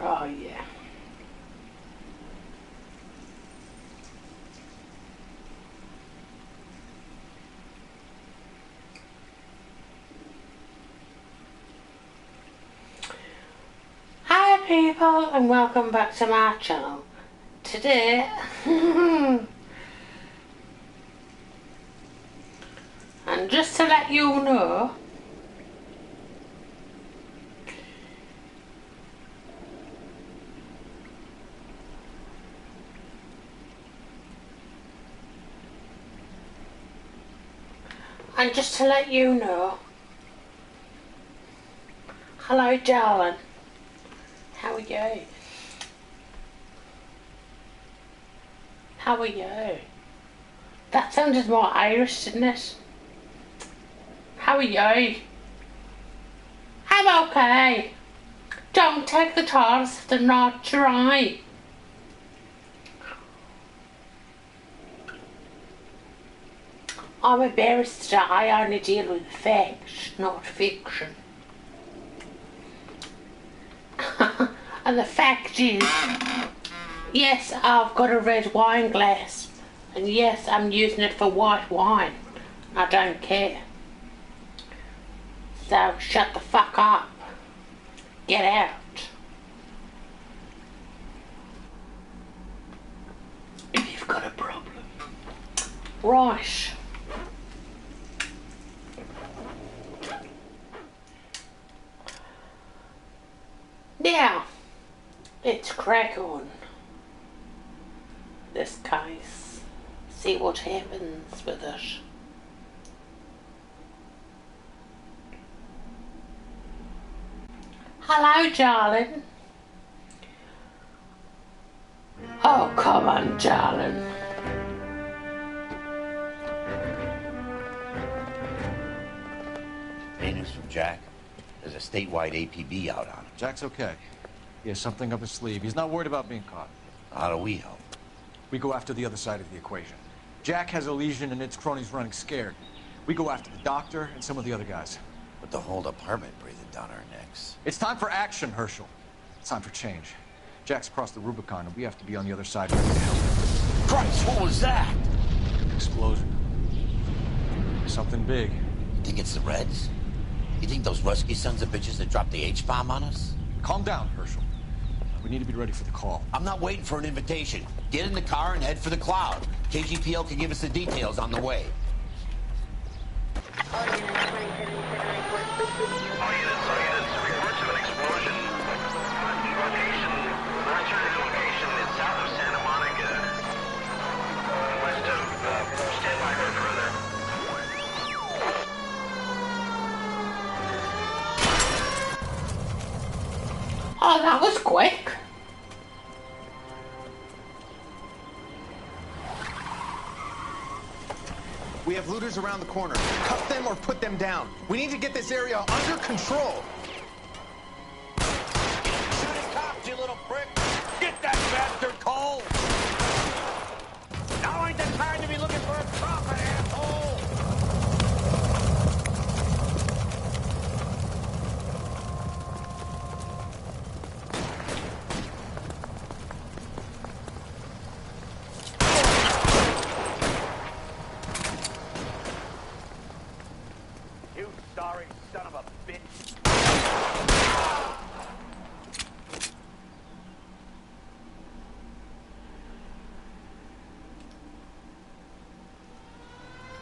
Oh yeah. Hi people and welcome back to my channel. Today and just to let you know, Hello, darling. How are you? How are you? That sounded more Irish, didn't it? How are you? I'm okay. Don't take the tars if they're not dry. I'm a barrister. I only deal with facts, not fiction. And the fact is, yes, I've got a red wine glass. And yes, I'm using it for white wine. I don't care. So shut the fuck up. Get out. If you've got a problem. Right. Now, let's crack on this case. See what happens with it. Hello, darling. Oh, come on, darling. Any news from Jack? There's a statewide APB out on him. Jack's okay. He has something up his sleeve. He's not worried about being caught. How do we help? We go after the other side of the equation. Jack has a legion and its cronies running scared. We go after the doctor and some of the other guys. With the whole department breathing down our necks. It's time for action, Herschel. It's time for change. Jack's crossed the Rubicon and we have to be on the other side ready to help him. Christ, what was that? Explosion. Something big. You think it's the Reds? You think those Rusky sons of bitches that dropped the H-bomb on us? Calm down, Herschel. We need to be ready for the call. I'm not waiting for an invitation. Get in the car and head for the cloud. KGPL can give us the details on the way. All units, reports of an explosion. Military location is south of Santa Monica. West of, stand by for further. Oh, that was quick. We have looters around the corner. Cut them or put them down. We need to get this area under control. Shooting cops, you little prick! Get that bastard cold! Now ain't the time to be looking for a profit, asshole! You sorry son of a bitch!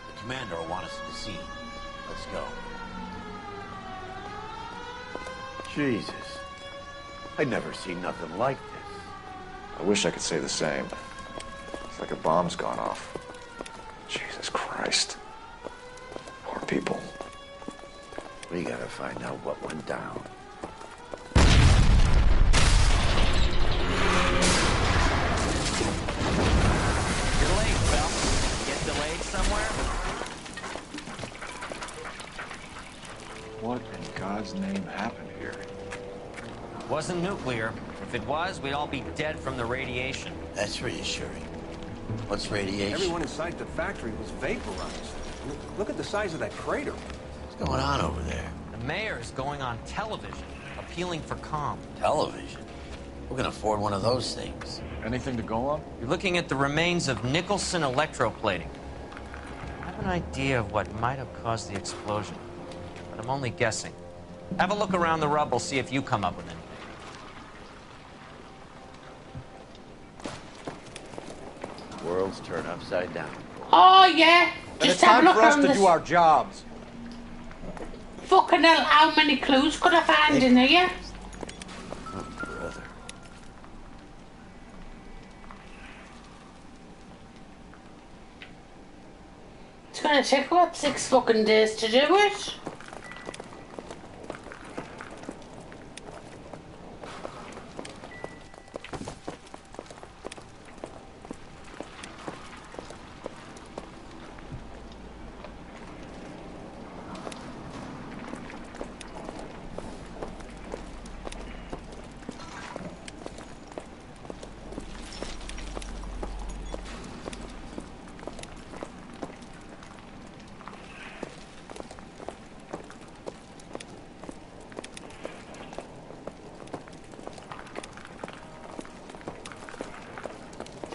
The commander will want us at the scene. Let's go. Jesus. I'd never seen nothing like this. I wish I could say the same. It's like a bomb's gone off. Jesus Christ. Poor people. We gotta find out what went down. You're late, Phelps. Get delayed somewhere? What in God's name happened here? Wasn't nuclear. If it was, we'd all be dead from the radiation. That's reassuring. What's radiation? Everyone inside the factory was vaporized. Look at the size of that crater. What's going on over there? The mayor is going on television, appealing for calm. Television? Who can afford one of those things? Anything to go on? You're looking at the remains of Nicholson electroplating. I have an idea of what might have caused the explosion, but I'm only guessing. Have a look around the rubble, see if you come up with anything. Worlds turn upside down. Oh, yeah. And Just it's have a time look for us around to this. do our jobs. Fucking hell, how many clues could I find in here? Oh, brother. It's gonna take about 6 fucking days to do it.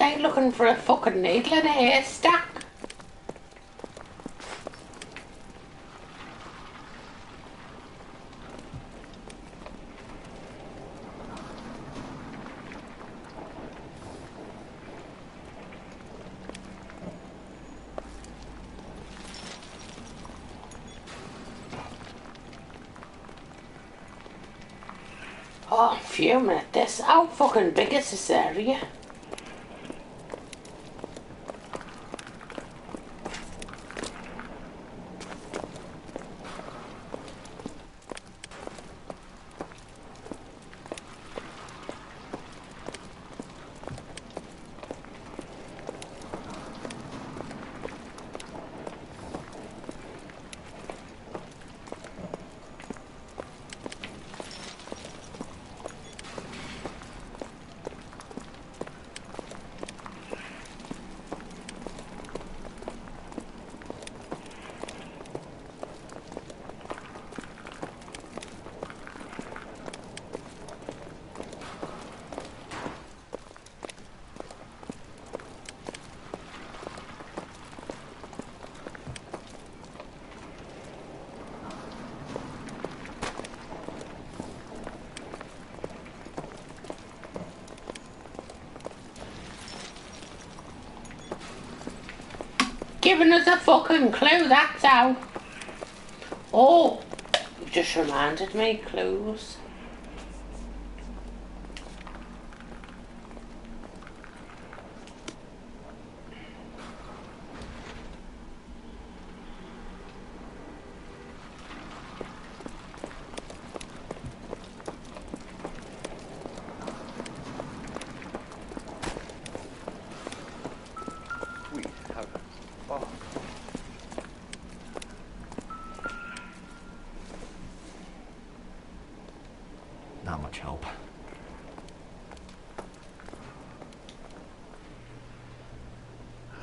like looking for a fucking needle in a haystack. Oh, I'm fuming at this. How fucking big is this area? Giving us a fucking clue, that's how. Oh, you just reminded me, clues. Not much help.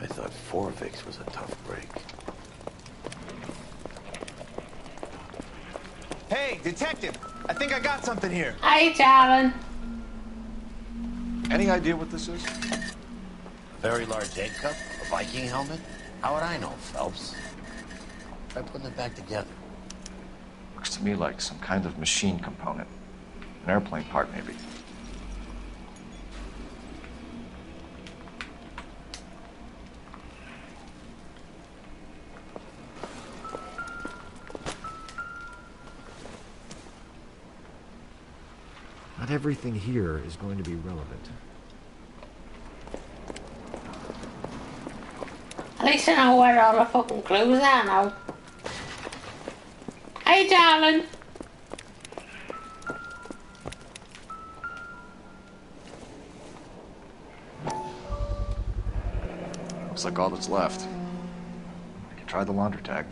I thought Forvix was a tough break. Hey, detective! I think I got something here. Hey, darling. Any idea what this is? A very large egg cup? A Viking helmet? How would I know, Phelps? Try putting it back together. Looks to me like some kind of machine component. An airplane part, maybe. Not everything here is going to be relevant. At least I know where all the fucking clues are now. Hey, darling. Looks like all that's left. I can try the launder tag.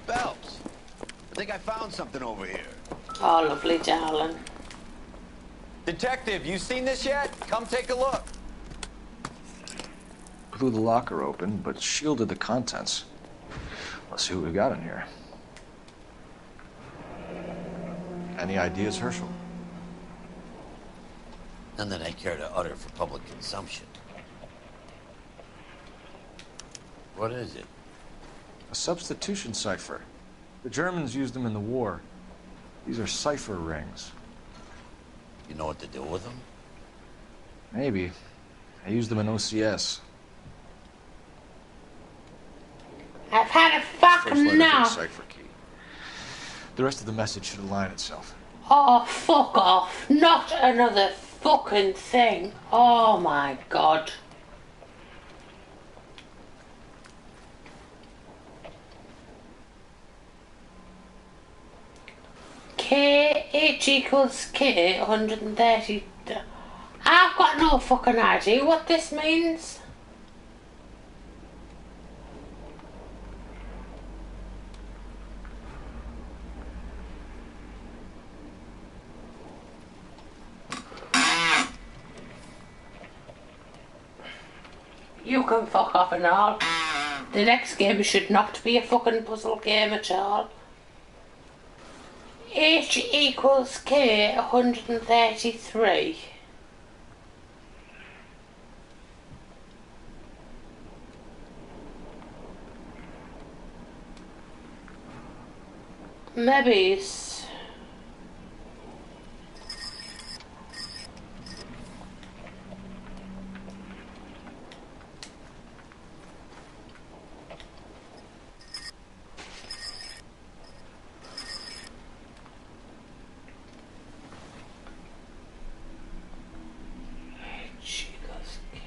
Phelps! I think I found something over here. Oh, lovely, darling. Detective, you seen this yet? Come take a look. Blew the locker open, but shielded the contents. Let's see what we got in here. Any ideas, Herschel? None that I care to utter for public consumption. What is it? A substitution cipher. The Germans used them in the war. These are cipher rings. You know what to do with them? Maybe. I used them in OCS. I've had a First fucking letter to the enough. cipher key. The rest of the message should align itself. Oh, fuck off. Not another fucking thing. Oh, my God. K, H equals K, 130. I've got no fucking idea what this means. You can fuck off and all. The next game should not be a fucking puzzle game at all. H equals K 133. Maybe it's... H equals K.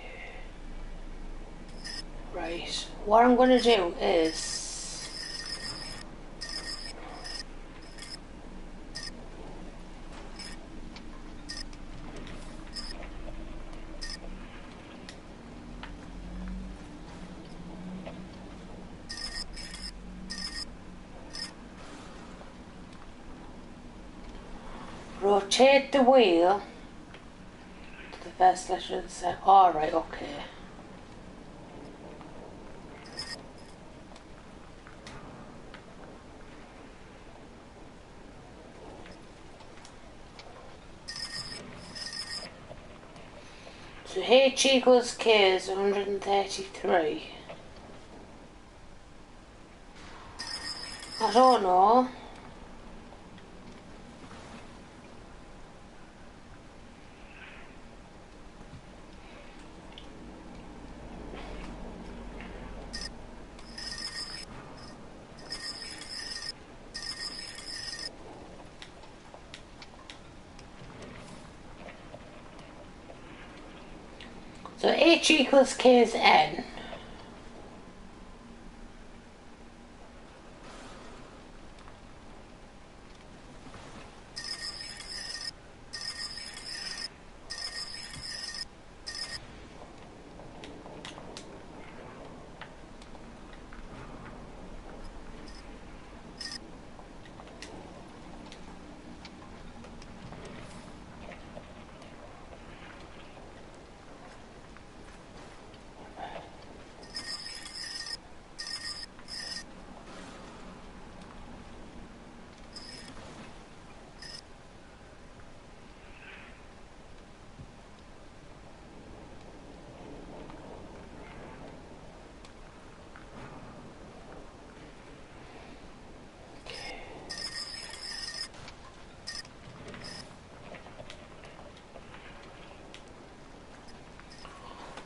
Right, what I'm going to do is... rotate the wheel to the first letter of the set. Alright, okay. So H equals K is 133. I don't know. So H equals K is N.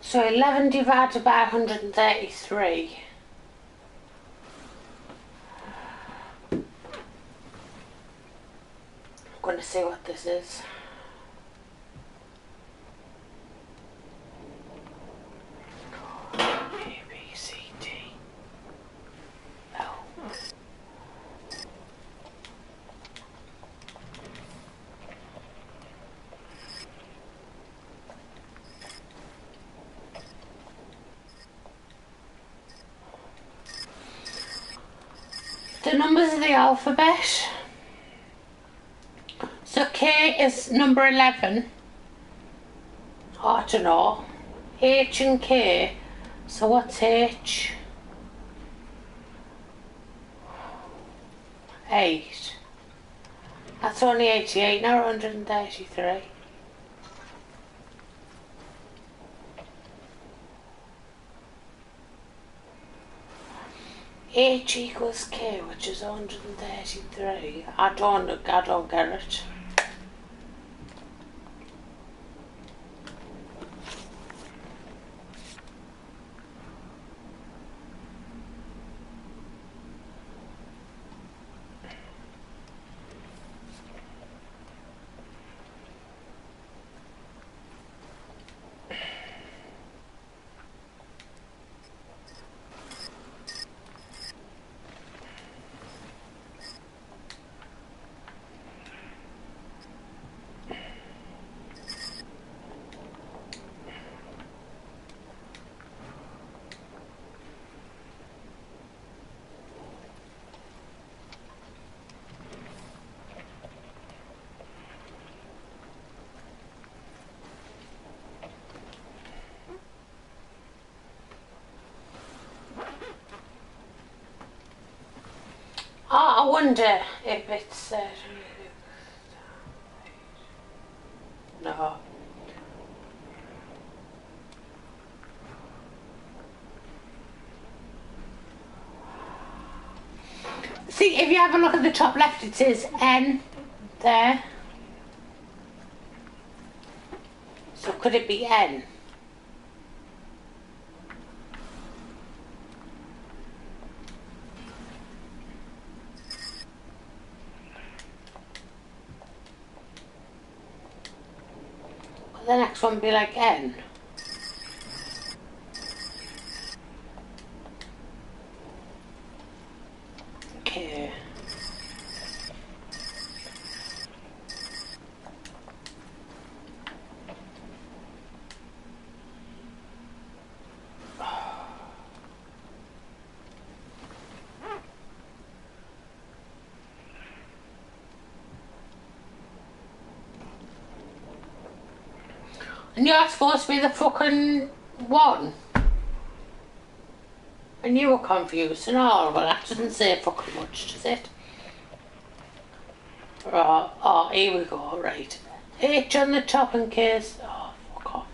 So 11 divided by 133. I'm going to see what this is. A, B, C, D, L. The numbers of the alphabet. So K is number 11. I don't know. H and K. So what's H? 8. That's only 88, not 133. H equals K, which is 133. I don't get it. I wonder if it's No. See, if you have a look at the top left, it says N there. So could it be N? Could the next one be like N? Okay. And you're supposed to be the fucking one. And you were confused and all. Well, that doesn't say fucking much, does it? Right. Oh, here we go, right. H on the top in case. Oh, fuck off.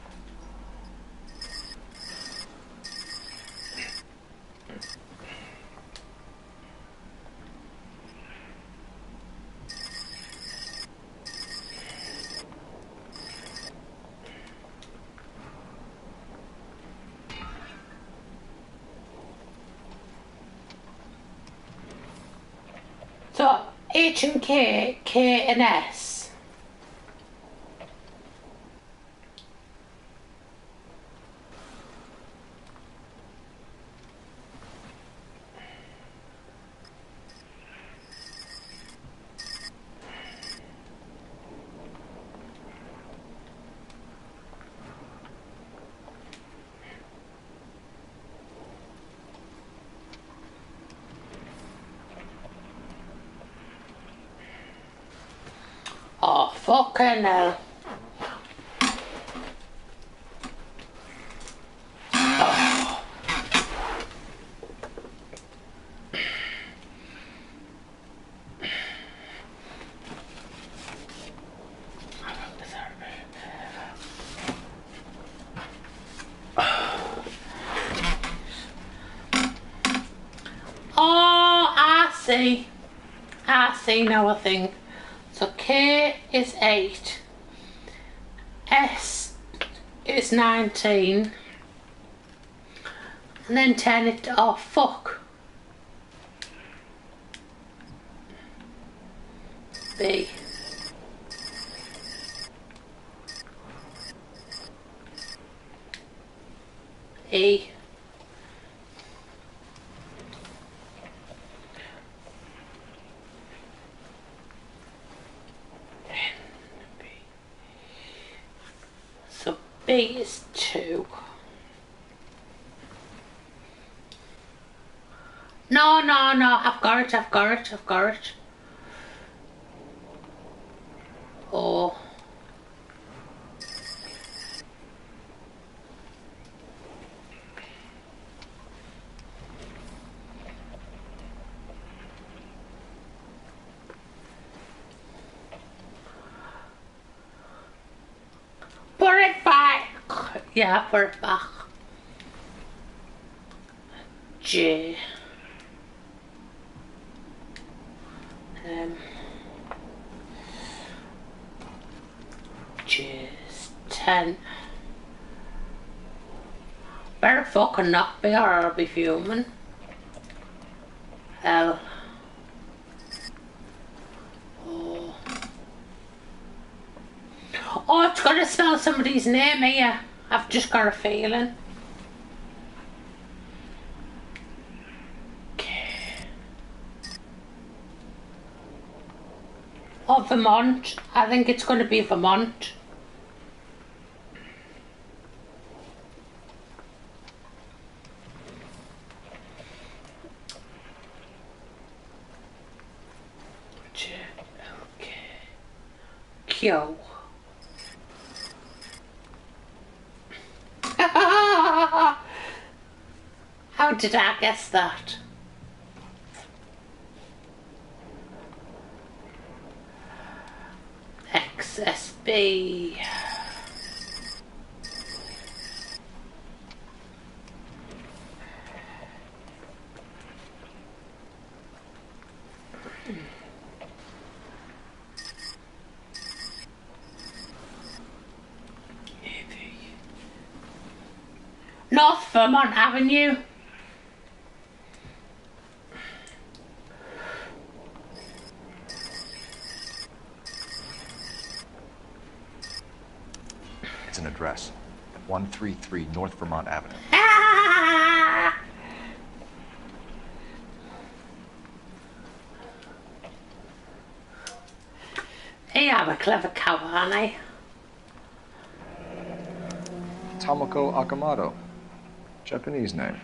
So, H and K, K and S. Oh, fucking hell. Oh. Oh, I see. I see now, I think. So K is 8, S is 19, and then 10 it, oh fuck. B. E. So B is 2. No, I've got it. Oh. Put it back. Yeah, put it back. J. J is 10. Better fucking not be or I'll be fuming. L. Oh. Oh, it's gonna spell somebody's name here. I've just got a feeling. Oh, Vermont. I think it's going to be Vermont. Okay. Q. How did I guess that? XSB. North Vermont Avenue. It's an address. 133 North Vermont Avenue. Ah! They have a clever cover, aren't they? Tomoko Akamoto. Japanese name.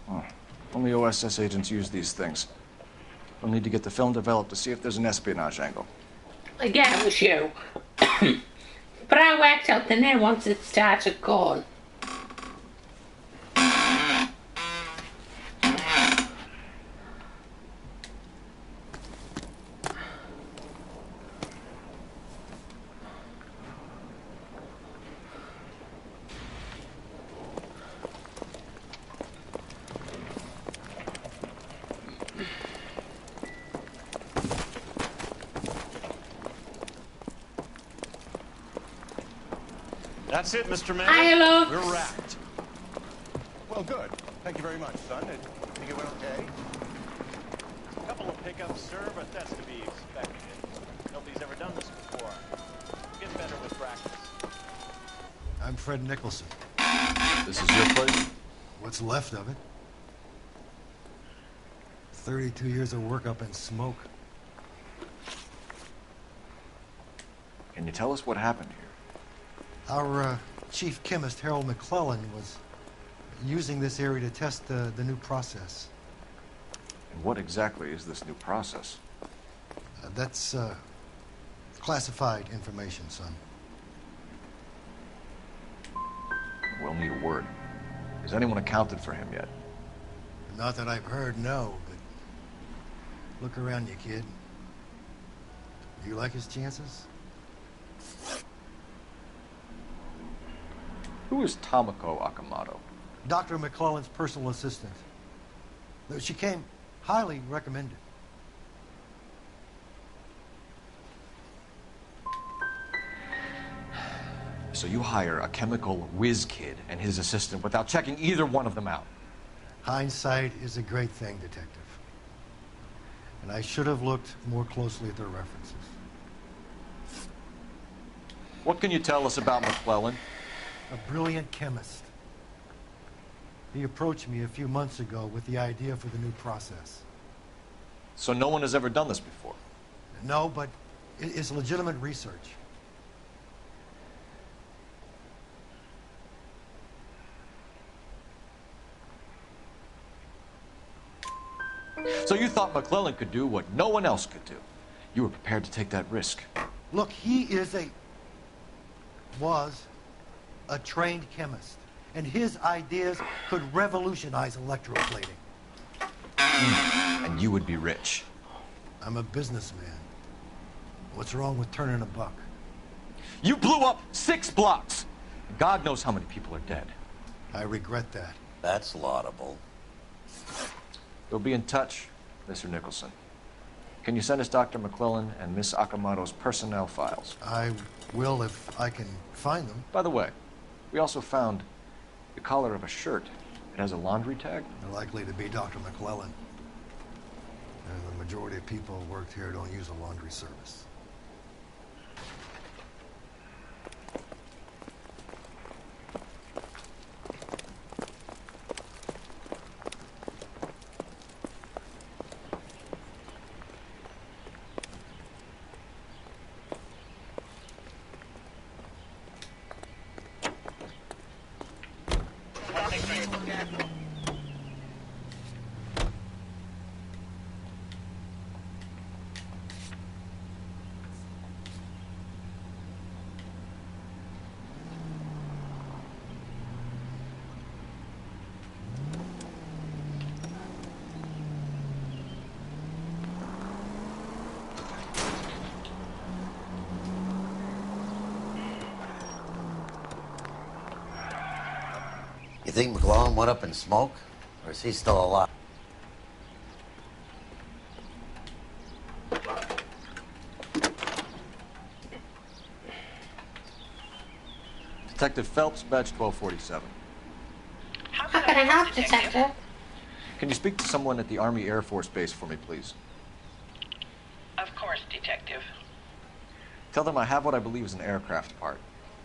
Oh, only OSS agents use these things. We'll need to get the film developed to see if there's an espionage angle. Yeah, it was you. But I worked out the name once it started going. That's it, Mr. Mann. Hi, love. We're wrapped. Well, good. Thank you very much, son. I think it went okay. A couple of pickups, sir, but that's to be expected. Nobody's ever done this before. Get better with practice. I'm Fred Nicholson. This is your place? What's left of it? 32 years of work up in smoke. Can you tell us what happened here? Our chief chemist, Harold McClellan, was using this area to test the new process. And what exactly is this new process? That's classified information, son. We'll need a word. Has anyone accounted for him yet? Not that I've heard, no, but look around you, kid. Do you like his chances? Who is Tomoko Akamoto? Dr. McClellan's personal assistant. She came highly recommended. So you hire a chemical whiz kid and his assistant without checking either one of them out? Hindsight is a great thing, detective. And I should have looked more closely at their references. What can you tell us about McClellan? A brilliant chemist. He approached me a few months ago with the idea for the new process. So no one has ever done this before? No, but it's legitimate research. So you thought McClellan could do what no one else could do. You were prepared to take that risk. Look, he was a trained chemist, and his ideas could revolutionize electroplating. And you would be rich. I'm a businessman. What's wrong with turning a buck? You blew up 6 blocks. God knows how many people are dead. I regret that. That's laudable. We'll be in touch, Mr. Nicholson. Can you send us Dr. McClellan and Miss Akamoto's personnel files? I will if I can find them. By the way, we also found the collar of a shirt. It has a laundry tag. They're likely to be Dr. McClellan. And the majority of people who worked here don't use a laundry service. You think McClellan went up in smoke? Or is he still alive? Detective Phelps, badge 1247. How can I help, Detective? Can you speak to someone at the Army Air Force Base for me, please? Of course, Detective. Tell them I have what I believe is an aircraft part.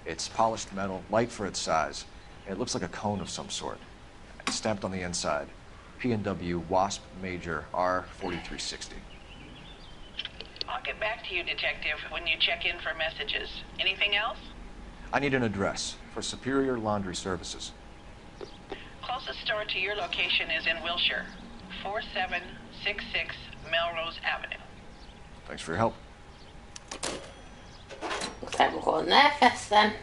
It's polished metal, light for its size. It looks like a cone of some sort. It's stamped on the inside. P&W Wasp Major R4360. I'll get back to you, Detective, when you check in for messages. Anything else? I need an address for Superior Laundry Services. Closest store to your location is in Wilshire, 4766 Melrose Avenue. Thanks for your help. Looks like we're going there first then.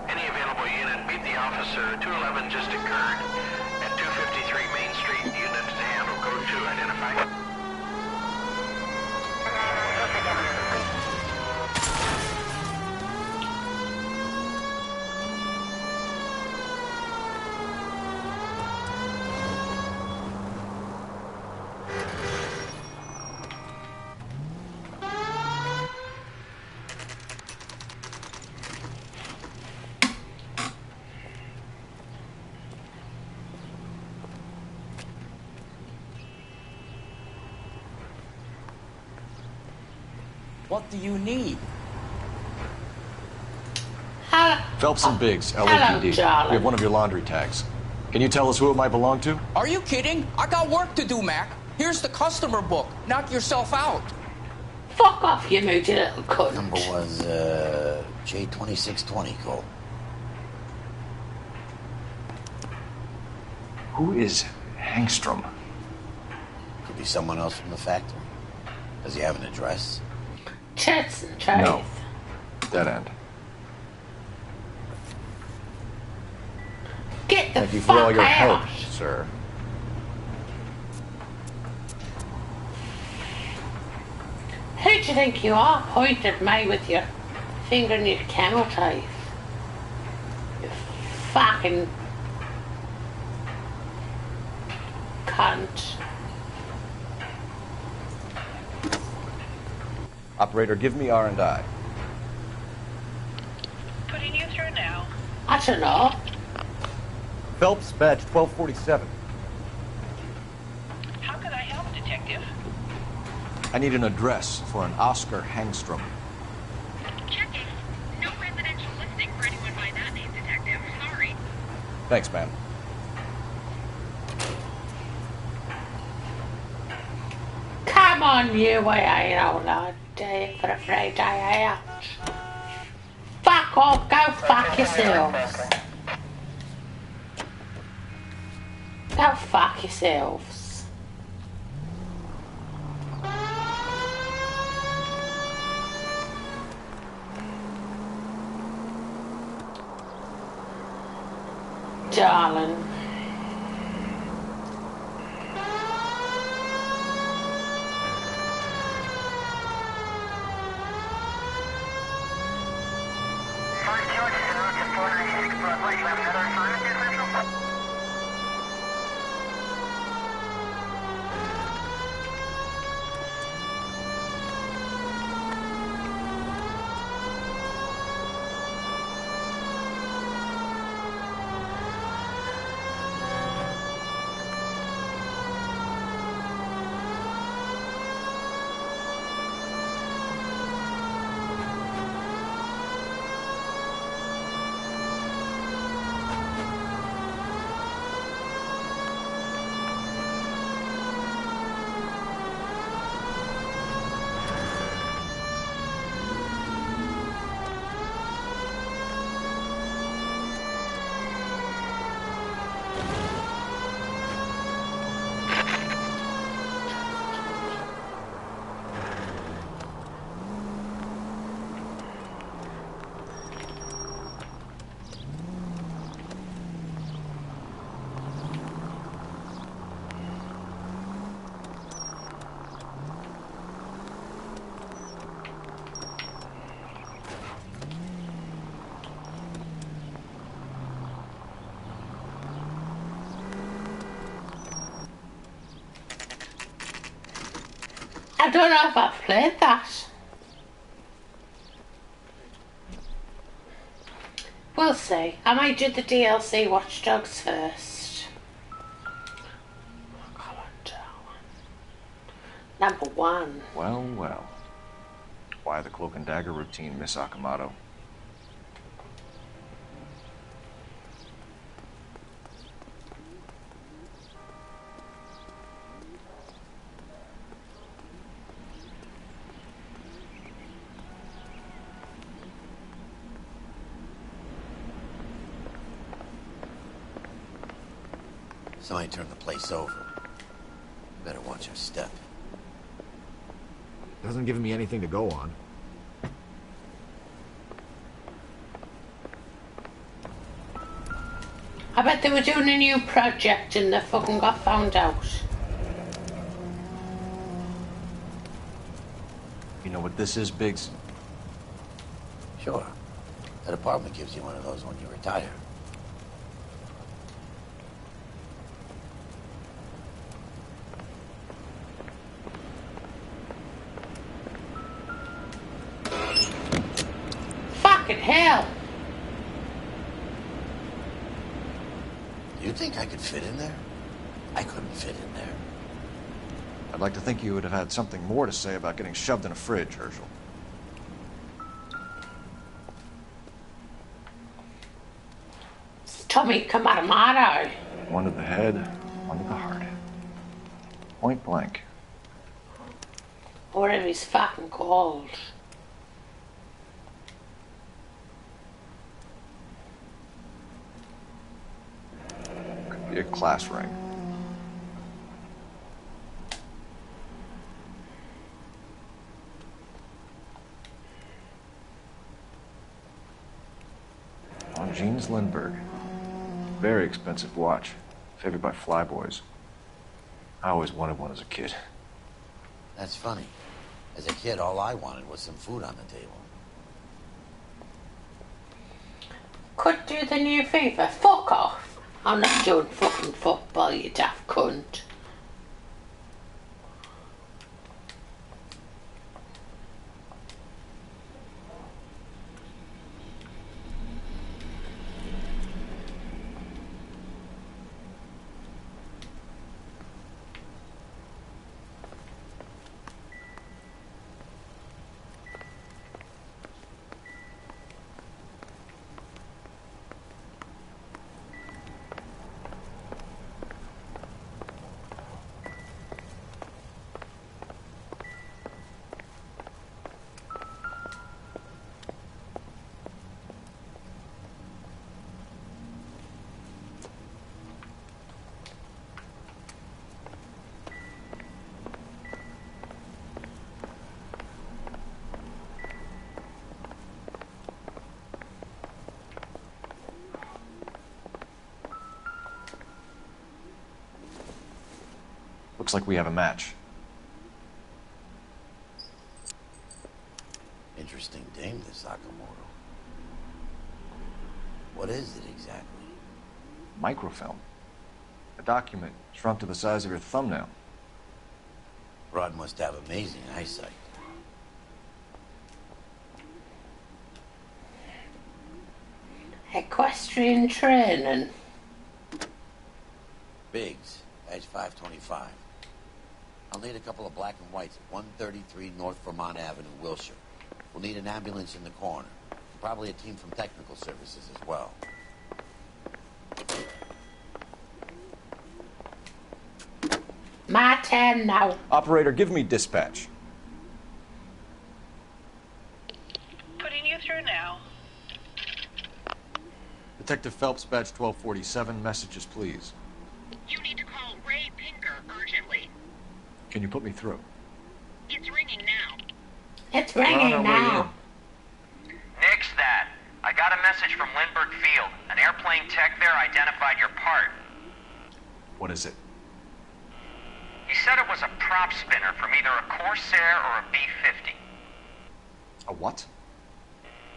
Any available unit, meet the officer. 211 just occurred at 253 Main Street. Unit to handle code 2 identified. What do you need? Phelps and Biggs, Hello, LAPD. We darling. have one of your laundry tags. Can you tell us who it might belong to? Are you kidding? I got work to do, Mac. Here's the customer book. Knock yourself out. Fuck off, you moody little cunt. Number was, J2620, Cole. Who is Hangstrom? Could be someone else from the factory. Does he have an address? Chats and truth. No. Dead end. Get the Thank you for fuck all your out. help, sir. Who do you think you are, pointing at me with your finger in your camel teeth? You fucking cunt. Operator, give me R&I. Putting you through now. I don't know. Phelps, badge 1247. How can I help, Detective? I need an address for an Oscar Hangstrom. Checking. No residential listing for anyone by that name, Detective. Sorry. Thanks, ma'am. Come on, you way out, Lord. Day for a Friday out. Fuck off, go fuck yourselves. Go fuck yourselves. Darling. I don't know if I've played that. We'll see. I might do the DLC Watch Dogs first. Number 1. Well, well. Why the cloak and dagger routine, Miss Akamoto? Somebody turned the place over. Better watch your step. Doesn't give me anything to go on. I bet they were doing a new project and they fucking got found out. You know what this is, Biggs? Sure. That apartment gives you one of those when you retire. Fucking hell! You think I could fit in there? I couldn't fit in there. I'd like to think you would have had something more to say about getting shoved in a fridge, Herschel. It's Tommy Kamaramoto. One to the head, one to the heart. Point blank. Whatever he's fucking called. Could be a class ring. On Jeans Lindbergh. Very expensive watch. Favored by flyboys. I always wanted one as a kid. That's funny. As a kid, all I wanted was some food on the table. Could do the new FIFA. Fuck off. I'm not doing fucking football, you daft cunt. Looks like we have a match. Interesting dame, this Sakamoto. What is it exactly? Microfilm. A document shrunk to the size of your thumbnail. Rod must have amazing eyesight. Equestrian training. Biggs, edge 525. I'll need a couple of black and whites at 133 North Vermont Avenue, Wilshire. We'll need an ambulance in the corner. Probably a team from technical services as well. My turn now. Operator, give me dispatch. Putting you through now. Detective Phelps, badge 1247. Messages, please. You need to call Ray Pinker urgently. Can you put me through? It's ringing now. It's ringing now. Nix that. I got a message from Lindbergh Field. An airplane tech there identified your part. What is it? He said it was a prop spinner from either a Corsair or a B-50. A what?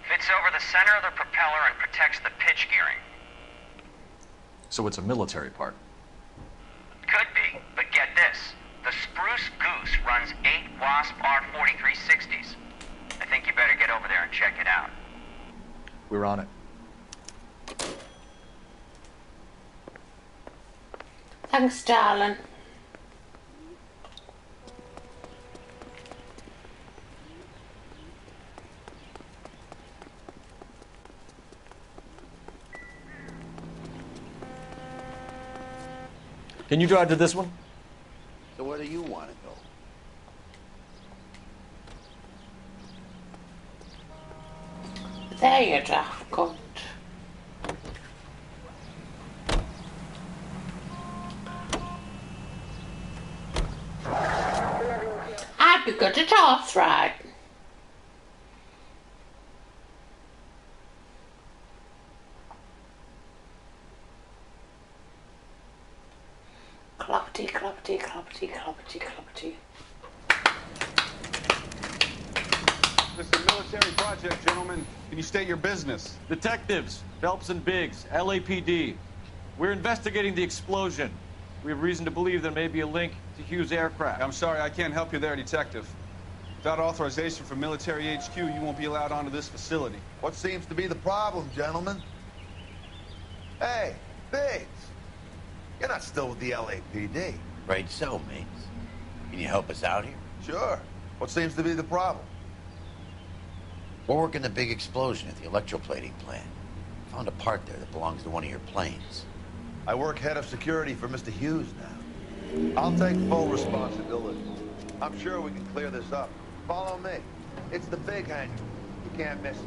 Fits over the center of the propeller and protects the pitch gearing. So it's a military part. Could be, but get this. The spruce goose runs 8 Wasp R4360s. I think you better get over there and check it out. We're on it. Thanks, darling. Can you drive to this one? So where do you want to go? There you daft cunt. I'd be good at horse riding. Cloppity, cloppity, cloppity, cloppity, cloppity. This is a military project, gentlemen. Can you state your business? Detectives, Phelps and Biggs, LAPD. We're investigating the explosion. We have reason to believe there may be a link to Hughes' aircraft. I'm sorry, I can't help you there, Detective. Without authorization from military HQ, you won't be allowed onto this facility. What seems to be the problem, gentlemen? Hey, Biggs. You're not still with the LAPD. Right so, mates. Can you help us out here? Sure. What seems to be the problem? We're working the big explosion at the electroplating plant. Found a part there that belongs to one of your planes. I work head of security for Mr. Hughes now. I'll take full responsibility. I'm sure we can clear this up. Follow me. It's the big hangar. You can't miss it.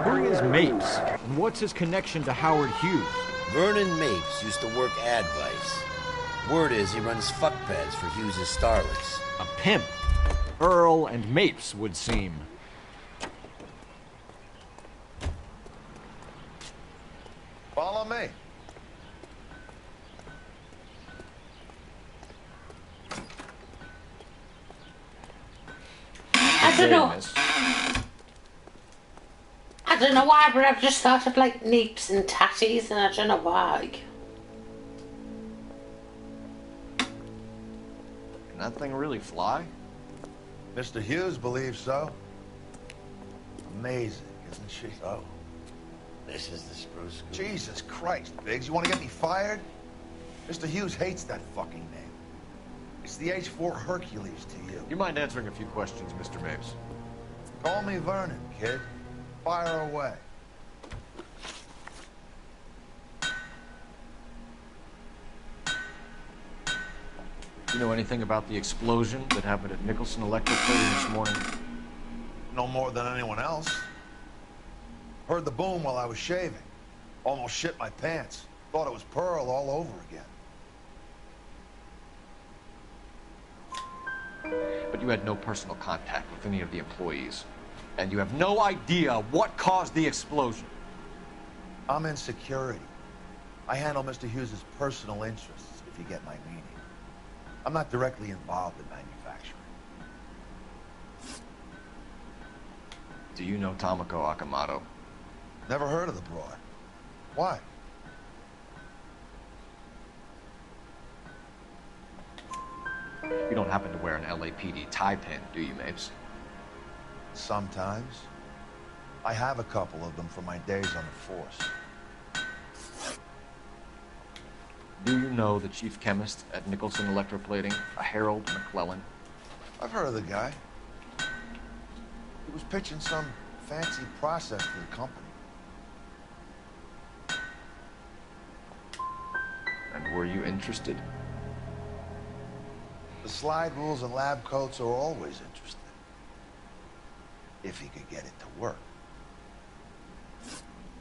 Who is Mapes, and what's his connection to Howard Hughes? Vernon Mapes used to work Advice. Word is he runs fuck pads for Hughes' Starless. A pimp. Earl and Mapes would seem. Follow me. I don't know why, but I've just thought of like neeps and tatties, and I don't know why. Can that thing really fly? Mr. Hughes believes so. Amazing, isn't she? Oh, this is the screw scoop. Jesus Christ, Biggs, you want to get me fired? Mr. Hughes hates that fucking name. It's the H-4 Hercules to you. You mind answering a few questions, Mr. Mapes? Call me Vernon, kid. Fire away. You know anything about the explosion that happened at Nicholson Electroplating this morning? No more than anyone else. Heard the boom while I was shaving. Almost shit my pants. Thought it was Pearl all over again. But you had no personal contact with any of the employees. And you have no idea what caused the explosion. I'm in security. I handle Mr. Hughes' personal interests, if you get my meaning. I'm not directly involved in manufacturing. Do you know Tomoko Akamoto? Never heard of the broad. Why? You don't happen to wear an LAPD tie pin, do you, Mapes? Sometimes. I have a couple of them from my days on the force. Do you know the chief chemist at Nicholson Electroplating, a Harold McClellan? I've heard of the guy. He was pitching some fancy process to the company. And were you interested? The slide rules and lab coats are always interesting. If he could get it to work.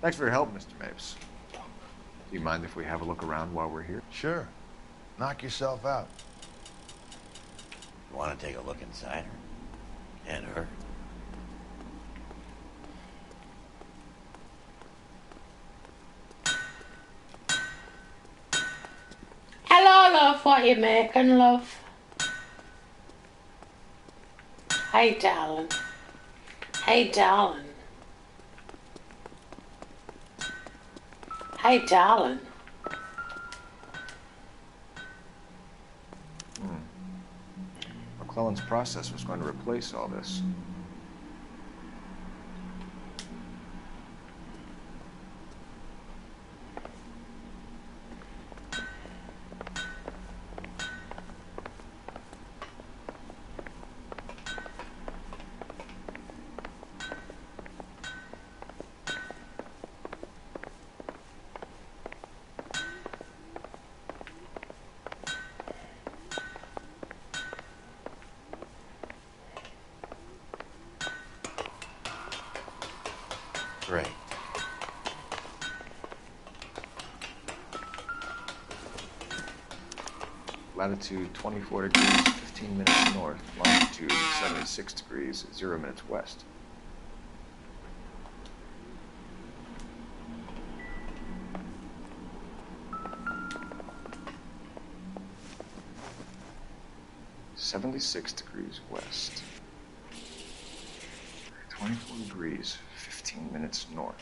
Thanks for your help, Mr. Mapes. Do you mind if we have a look around while we're here? Sure. Knock yourself out. You want to take a look inside her? And her? Hello, love. What you making, love? Hey, darling. Hey, darling. Hey, darling. McClellan's process was going to replace all this. Great. Latitude 24 degrees, 15 minutes north. Longitude 76 degrees, 0 minutes west. (76 degrees west). 24 degrees, 15 minutes north.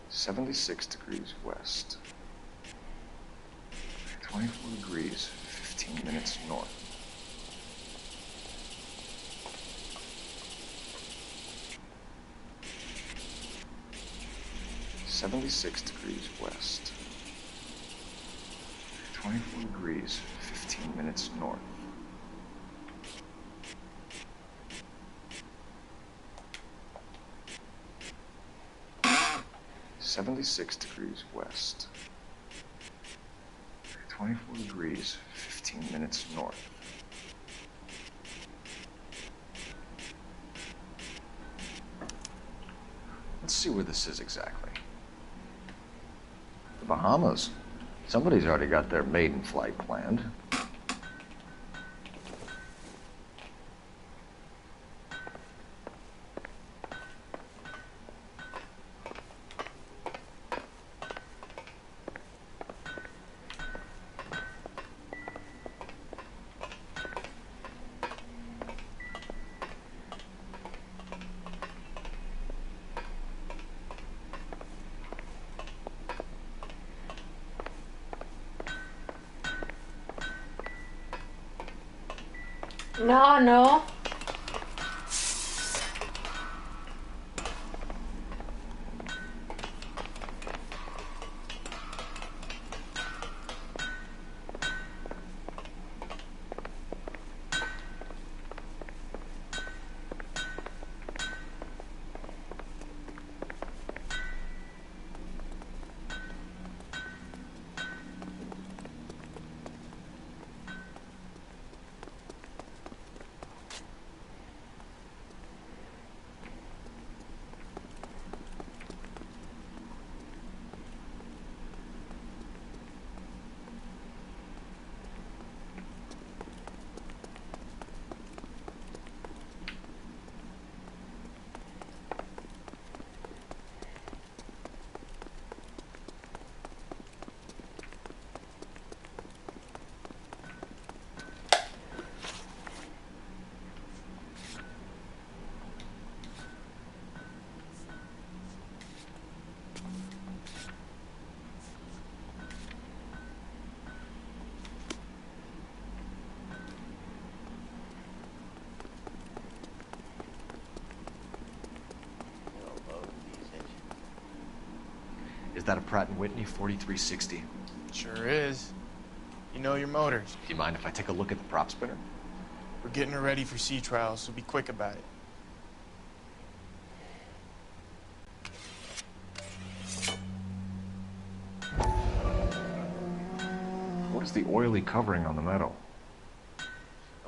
(76 degrees west). 24 degrees, 15 minutes north. (76 degrees west). 24 degrees, 15 minutes north. (76 degrees west). 24 degrees, 15 minutes north. Let's see where this is exactly. The Bahamas. Somebody's already got their maiden flight planned. No. Is that a Pratt & Whitney 4360? Sure is. You know your motors. Do you mind if I take a look at the prop spinner? We're getting her ready for sea trials, so be quick about it. What is the oily covering on the metal?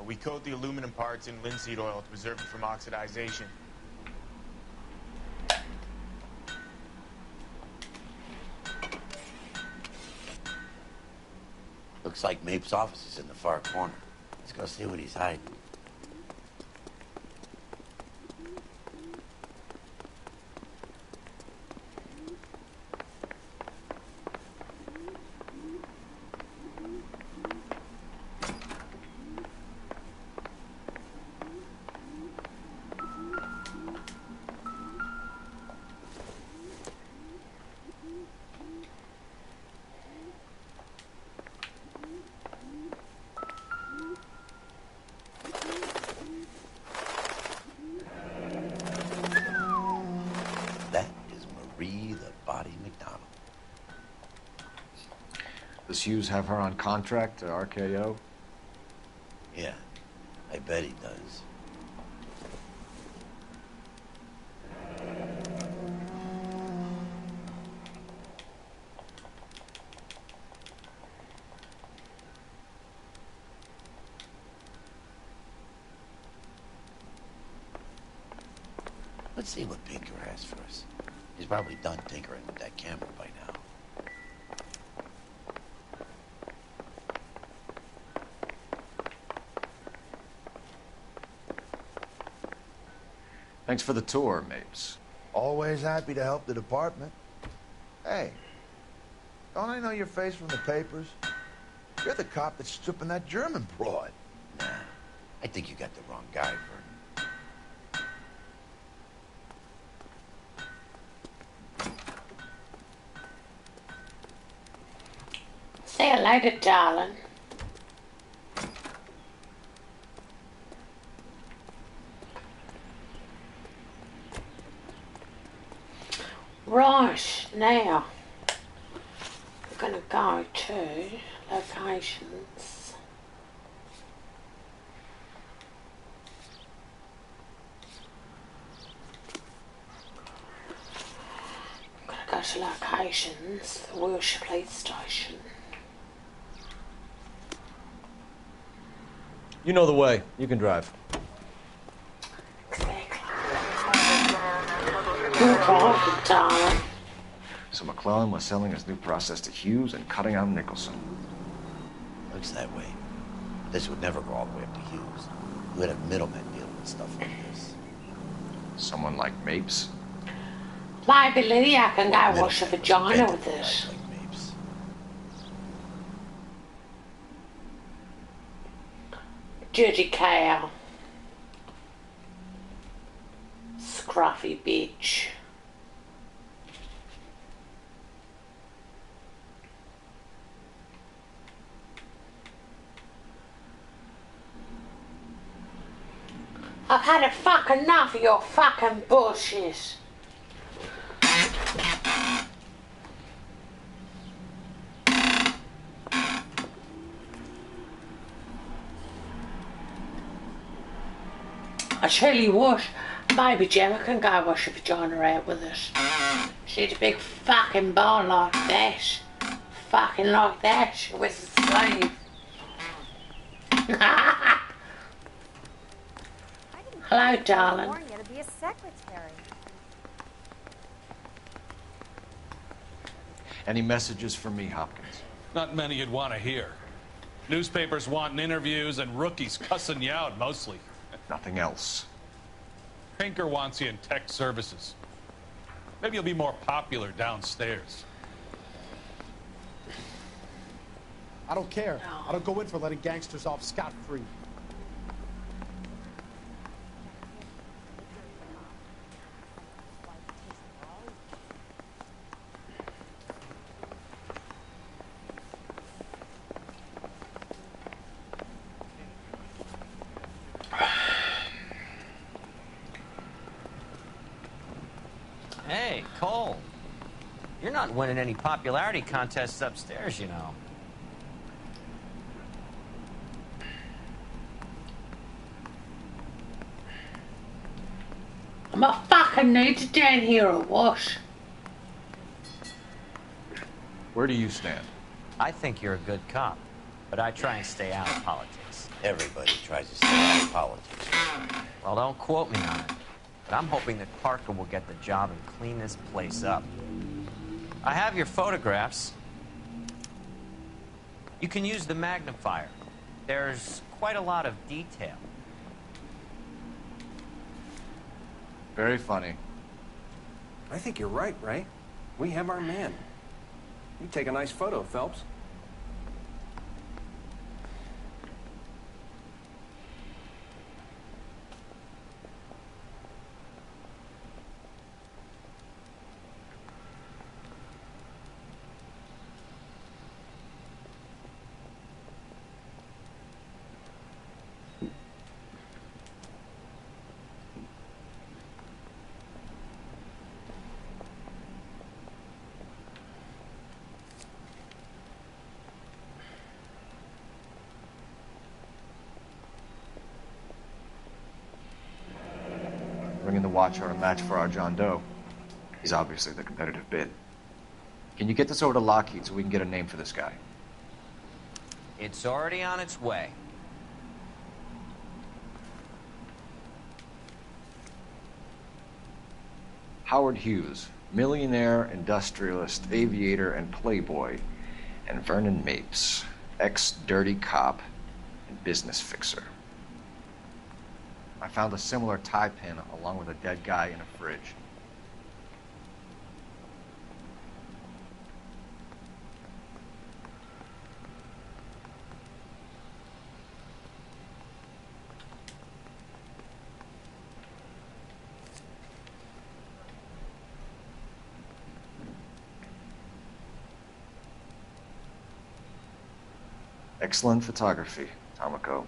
We coat the aluminum parts in linseed oil to preserve it from oxidization. Looks like Mape's office is in the far corner. Let's go see what he's hiding. Does Hughes have her on contract to RKO? Yeah, I bet he does. Let's see what Pinker has for us. He's probably done tinkering with that camera by now. Thanks for the tour, Mapes. Always happy to help the department. Hey, don't I know your face from the papers? You're the cop that's stripping that German broad. Nah, I think you got the wrong guy, Vernon. See you later, darling. Right, now we're going to go to locations. I'm going to go to locations, the Wilshire Police Station. You know the way. You can drive. You're right, darling. So McClellan was selling his new process to Hughes and cutting out Nicholson. Looks that way. This would never go all the way up to Hughes. We would have middlemen dealing with stuff like this. Someone like Mapes? Maybe Lydia can go wash her vagina with this. Dirty cow. Scruffy bitch. I've had a fucking enough of your fucking bullshit. I tell you what, maybe Gemma can go wash her vagina out with us. She's a big fucking ball like that. Fucking like that with a sleeve. Hello, darling. Born yet to be a secretary. Any messages for me, Hopkins? Not many you'd want to hear. Newspapers wanting interviews and rookies cussing you out, mostly. Nothing else. Pinker wants you in tech services. Maybe you'll be more popular downstairs. I don't care. I don't go in for letting gangsters off scot-free. Hey, Cole. You're not winning any popularity contests upstairs, you know. I'm a fucking need down here or what? Where do you stand? I think you're a good cop, but I try and stay out of politics. Everybody tries to stay out of politics. Well, don't quote me on it, but I'm hoping that Parker will get the job and clean this place up. I have your photographs. You can use the magnifier. There's quite a lot of detail. Very funny. I think you're right, Ray. We have our man. You take a nice photo, Phelps. watch are a match for our John Doe. He's obviously the competitive bid. Can you get this over to Lockheed so we can get a name for this guy? It's already on its way. Howard Hughes, millionaire, industrialist, aviator, and playboy. And Vernon Mapes, ex-dirty cop and business fixer. I found a similar tie pin along with a dead guy in a fridge. Excellent photography, Tomoko.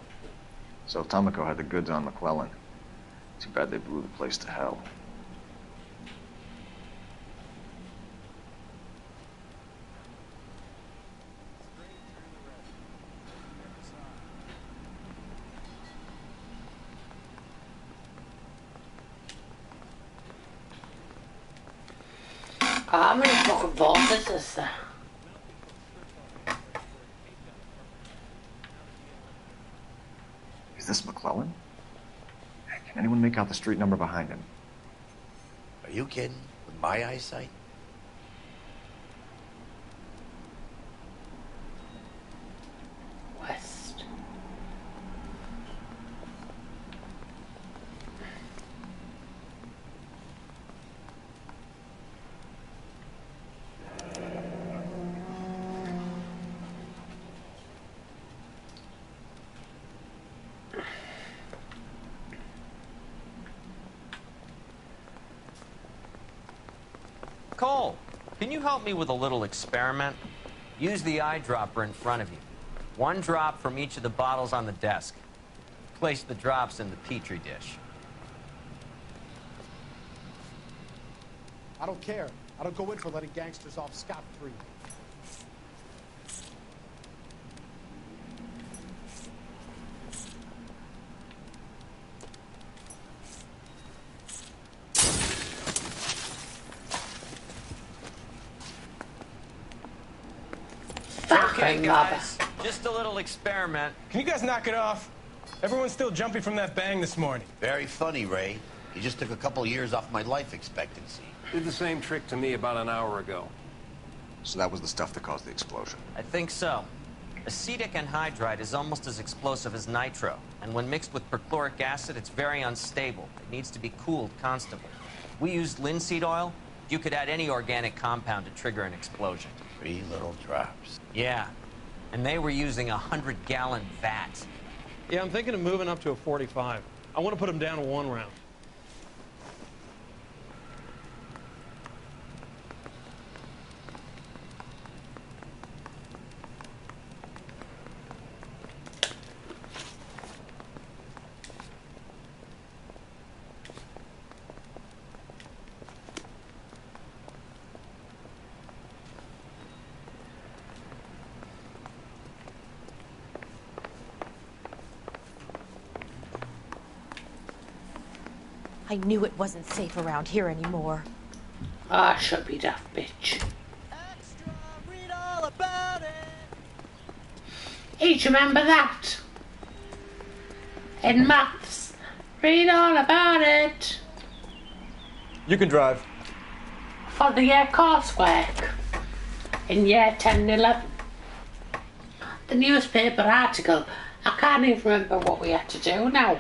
So Tomoko had the goods on McClellan. Too bad they blew the place to hell. How many fucking vaults is there? Is this McClellan? Can anyone make out the street number behind him? Are you kidding? With my eyesight? West. Cole, can you help me with a little experiment? Use the eyedropper in front of you. One drop from each of the bottles on the desk. Place the drops in the Petri dish. I don't care. I don't go in for letting gangsters off scot-free. Okay, guys, just a little experiment. Can you guys knock it off? Everyone's still jumpy from that bang this morning. Very funny, Ray. You just took a couple years off my life expectancy. Did the same trick to me about an hour ago. So that was the stuff that caused the explosion. I think so. Acetic anhydride is almost as explosive as nitro, and when mixed with perchloric acid, it's very unstable. It needs to be cooled constantly. We used linseed oil. You could add any organic compound to trigger an explosion. 3 little drops. Yeah, and they were using 100-gallon vats. Yeah, I'm thinking of moving up to a 45. I want to put them down to 1 round. I knew it wasn't safe around here anymore. Ah, shut me daft bitch. Hey, do you remember that? In maths, read all about it. You can drive. For the year coursework. In year 10 and 11. The newspaper article. I can't even remember what we had to do now.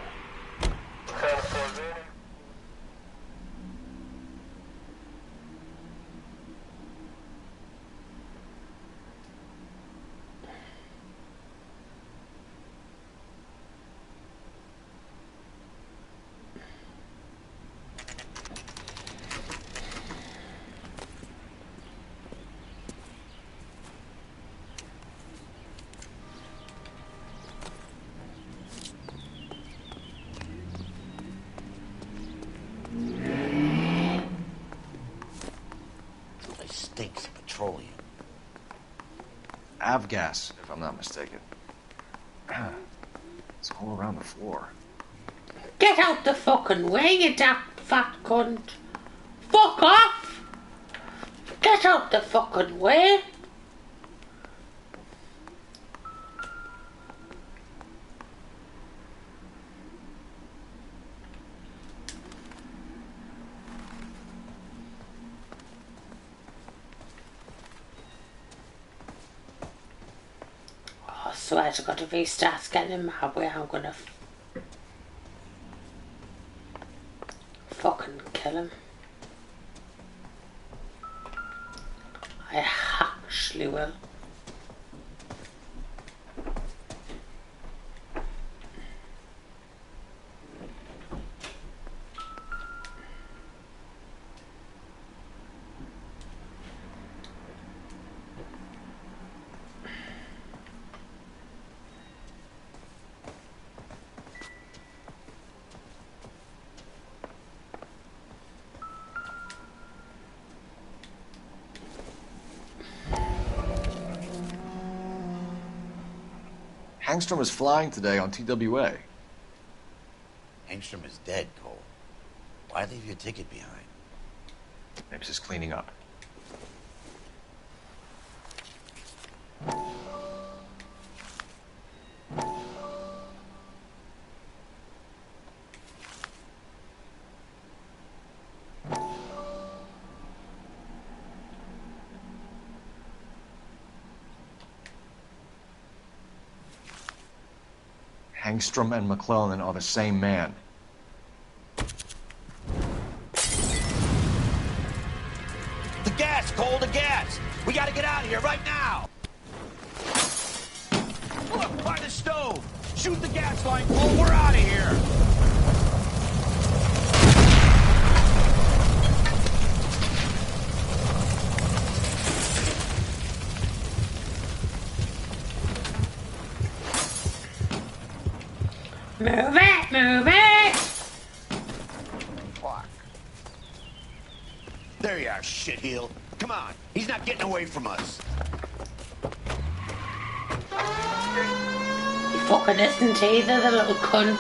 Stinks of petroleum. Avgas, if I'm not mistaken. It's all around the floor. Get out the fucking way, you daft fat cunt. Fuck off! Get out the fucking way! I swear to God, if he starts getting my way, I'm gonna fucking kill him. I actually will. Hangstrom is flying today on TWA. Hangstrom is dead, Cole. Why leave your ticket behind? Maybe just cleaning up. Hangstrom and McClellan are the same man. The gas, Cole, the gas! We gotta get out of here right now! Look, by the stove! Shoot the gas line, Cole, we're out of here! Move it, move it! Fuck. There you are, shitheel. Come on, he's not getting away from us. He fucking isn't either, the little cunt.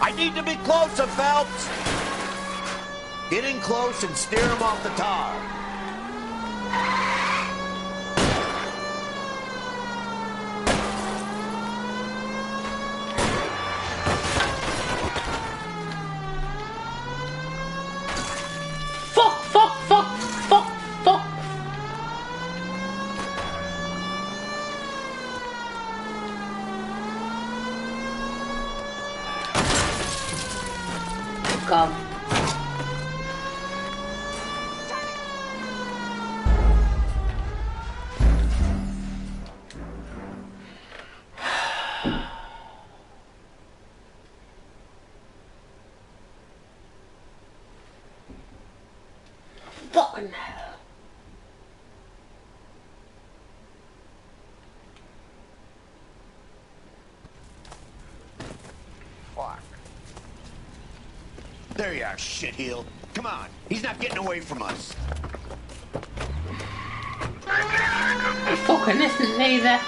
I need to be closer, Phelps! Get in close and steer him off the tar. Fuck, fuck, fuck, fuck, fuck. Come. Fucking hell. Fuck. There you are, shitheel. Come on, he's not getting away from us. He fucking isn't either.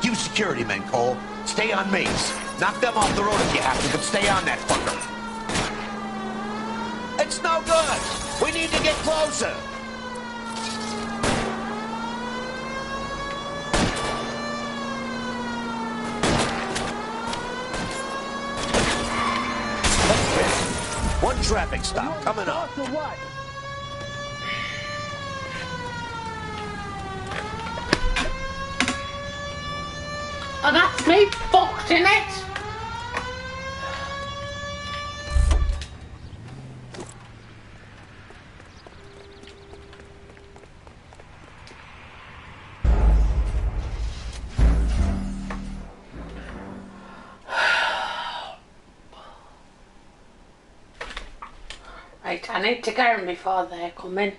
You security men, Cole. Stay on mates. Knock them off the road if you have to, but stay on that fucker. It's no good. We need to get closer. One traffic stop coming up. Oh, that's me fucked in it. Right, I need to get them before they come in.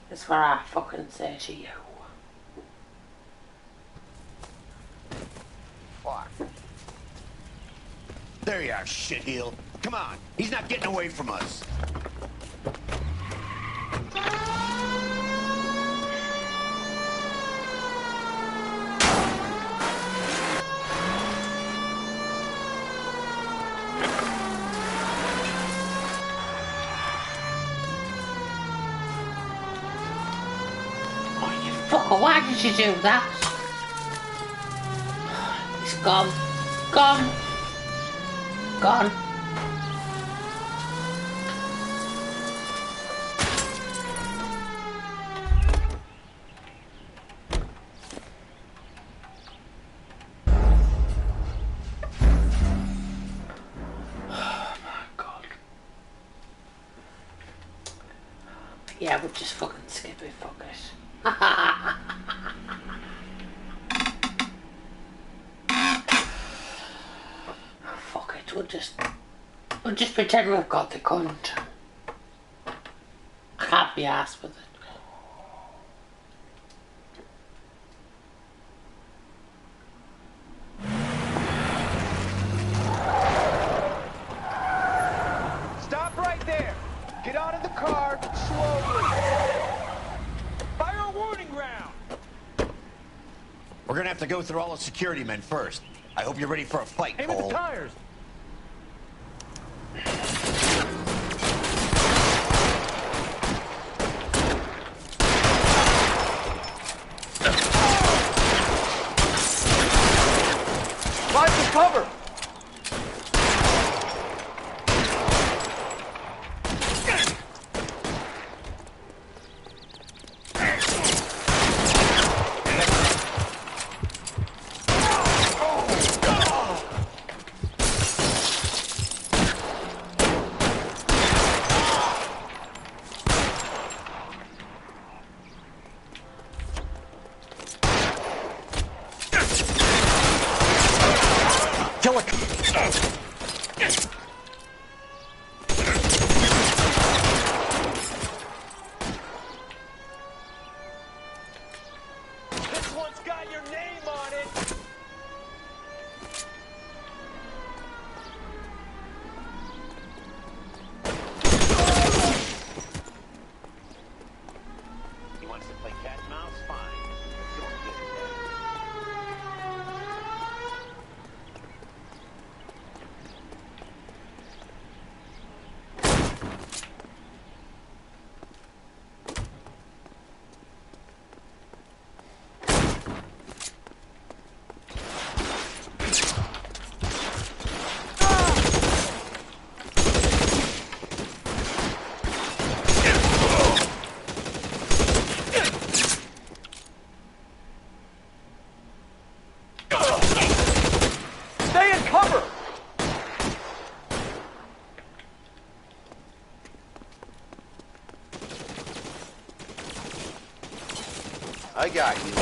That's what I fucking say to you. Fuck. There you are, shitheel. Come on, he's not getting away from us. Fucker, why did you do that? He's gone. Gone. Gone. Yeah, we'll just fucking skip it, fuck it. Fuck it, we'll just pretend we've got the cunt. I can't be arsed with it. Stop right there. Get out of the car slowly. Fire a warning round. We're gonna have to go through all the security men first. I hope you're ready for a fight, Aim at Cole. the tires. Find some cover. Kill it. This one's got your name on it. He wants to play cat and mouse? Fine. Let's go and get his head. Stay in cover. I got you.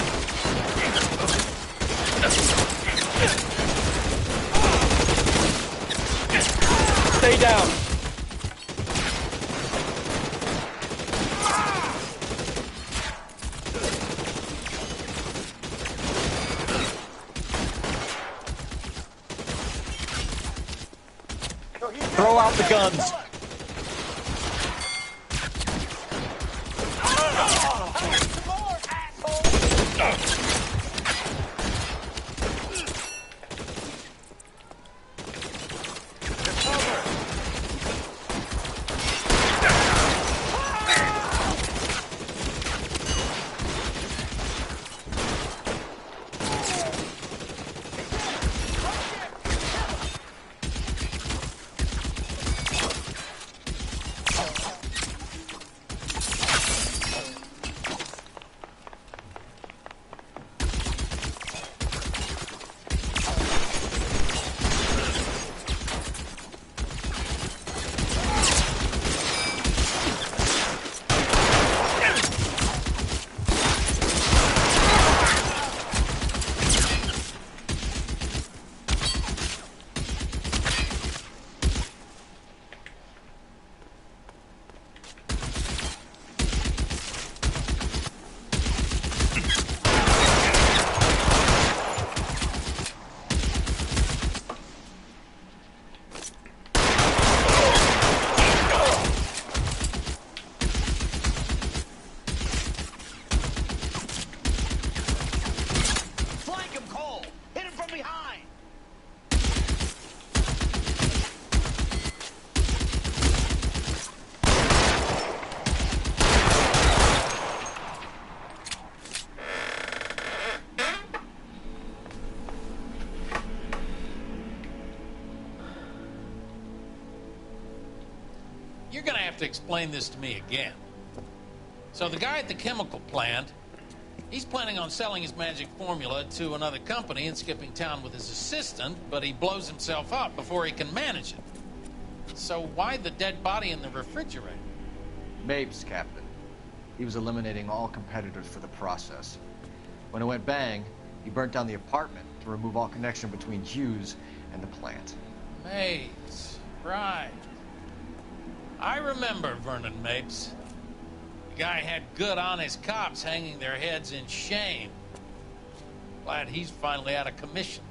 Stay down. Drop the guns. You're gonna have to explain this to me again. So the guy at the chemical plant, he's planning on selling his magic formula to another company and skipping town with his assistant, but he blows himself up before he can manage it. So why the dead body in the refrigerator? Mapes, Captain. He was eliminating all competitors for the process. When it went bang, he burnt down the apartment to remove all connection between Hughes and the plant. Mapes, right. I remember Vernon Mapes. The guy had good, honest cops hanging their heads in shame. Glad he's finally out of commission.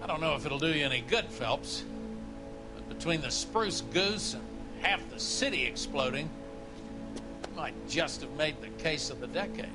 I don't know if it'll do you any good, Phelps, but between the spruce goose and half the city exploding, you might just have made the case of the decade.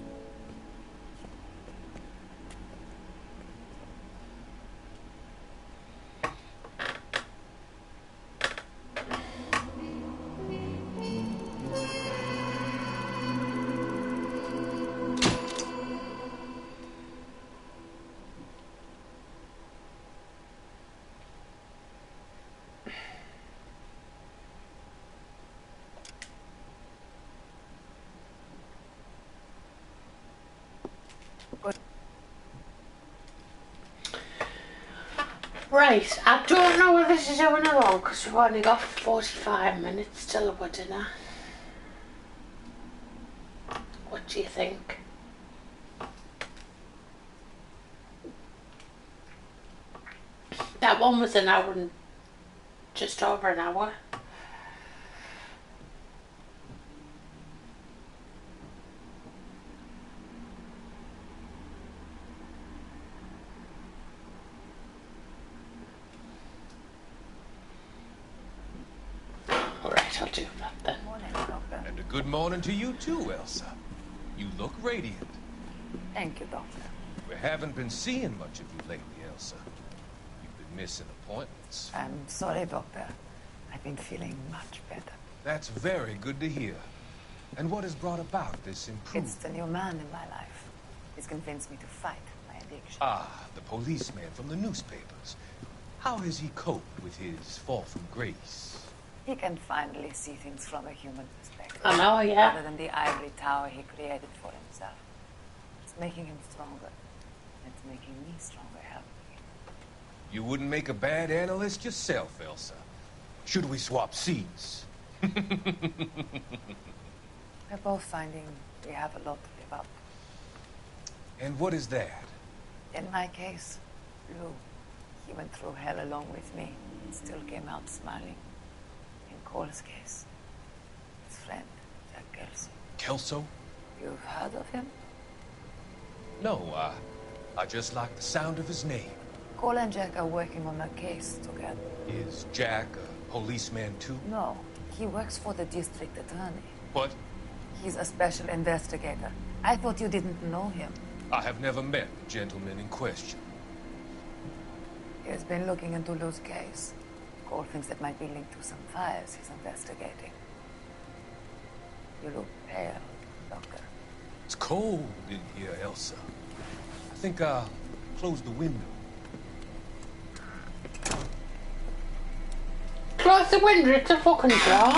Right, I don't know where this is going along because we've only got 45 minutes till our dinner. What do you think? That one was an hour and just over an hour. Alright, I'll do that then. And a good morning to you too, Elsa. You look radiant. Thank you, Doctor. We haven't been seeing much of you lately, Elsa. You've been missing appointments. I'm sorry, Doctor. I've been feeling much better. That's very good to hear. And what has brought about this improvement? It's the new man in my life. He's convinced me to fight my addiction. Ah, the policeman from the newspapers. How has he coped with his fall from grace? He can finally see things from a human perspective. I know, yeah. Rather than the ivory tower he created for himself. It's making him stronger. It's making me stronger, helping him. You wouldn't make a bad analyst yourself, Elsa. Should we swap seats? We're both finding we have a lot to live up. And what is that? In my case, Lou. He went through hell along with me and still came out smiling. In Cole's case, his friend, Jack Kelso. Kelso? You've heard of him? No, I just like the sound of his name. Cole and Jack are working on a case together. Is Jack a policeman too? No, he works for the district attorney. What? He's a special investigator. I thought you didn't know him. I have never met the gentleman in question. He has been looking into Lou's case. Cole thinks it might be linked to some fires he's investigating. You look pale, Doctor. It's cold in here, Elsa. I think I'll close the window. Close the window, it's a fucking draw.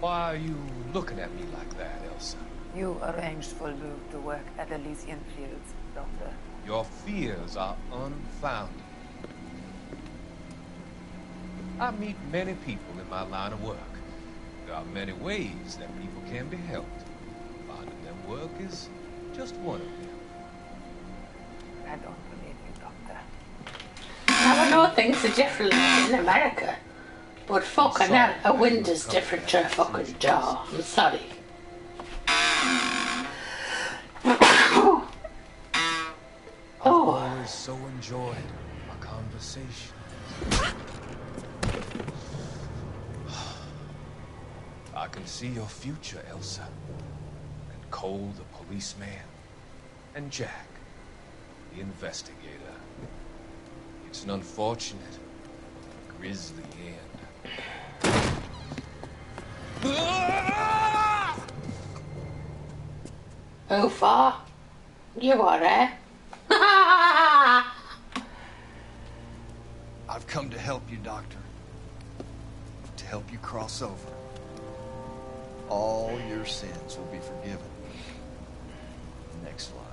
Why are you looking at me like that, Elsa? You arranged for Lou to work at Elysian Fields, Doctor. Your fears are unfounded. I meet many people in my line of work. There are many ways that people can be helped. Finding them work is just one of them. I don't believe you, Doctor. I know things are different in America, but fucking hell, a window's different to a fucking door. I'm sorry. I've always so enjoyed our conversation. I can see your future, Elsa. And Cole, the policeman. And Jack, the investigator. It's an unfortunate, grisly end. How far? You are there. I've come to help you, Doctor. To help you cross over. All your sins will be forgiven. Next slide.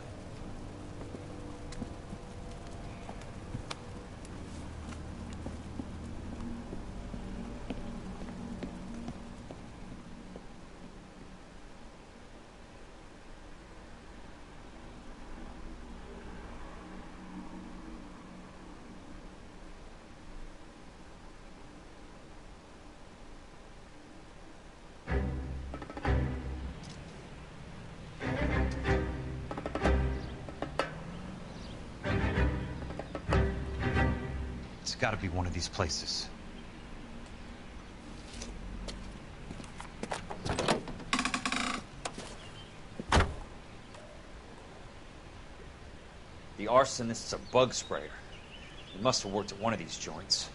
It's gotta be one of these places. The arsonist's a bug sprayer. He must have worked at one of these joints.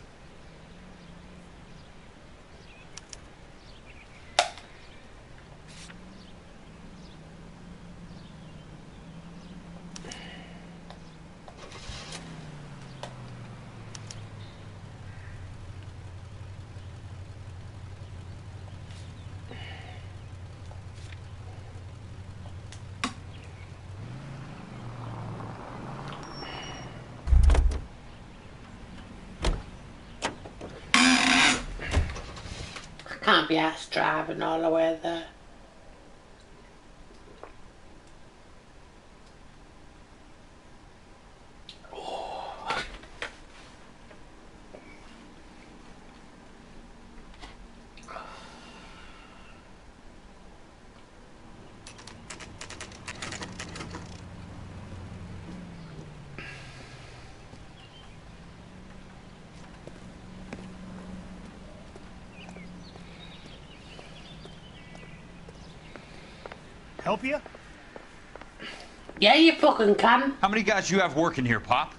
Can't be asked driving all the way there. Help you? Yeah, you fucking can. How many guys you have working here, Pop?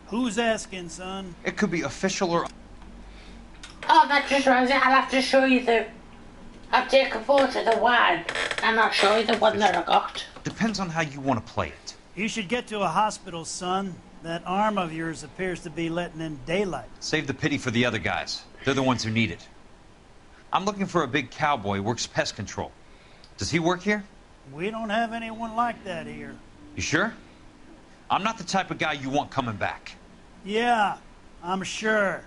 Who's asking, son? It could be official or... Oh, that's just right. I'll have to show you the... I'll take a photo of the wine and I'll show you the one that I got. Depends on how you want to play it. You should get to a hospital, son. That arm of yours appears to be letting in daylight. Save the pity for the other guys. They're the ones who need it. I'm looking for a big cowboy who works pest control. Does he work here? We don't have anyone like that here. You sure? I'm not the type of guy you want coming back. Yeah, I'm sure.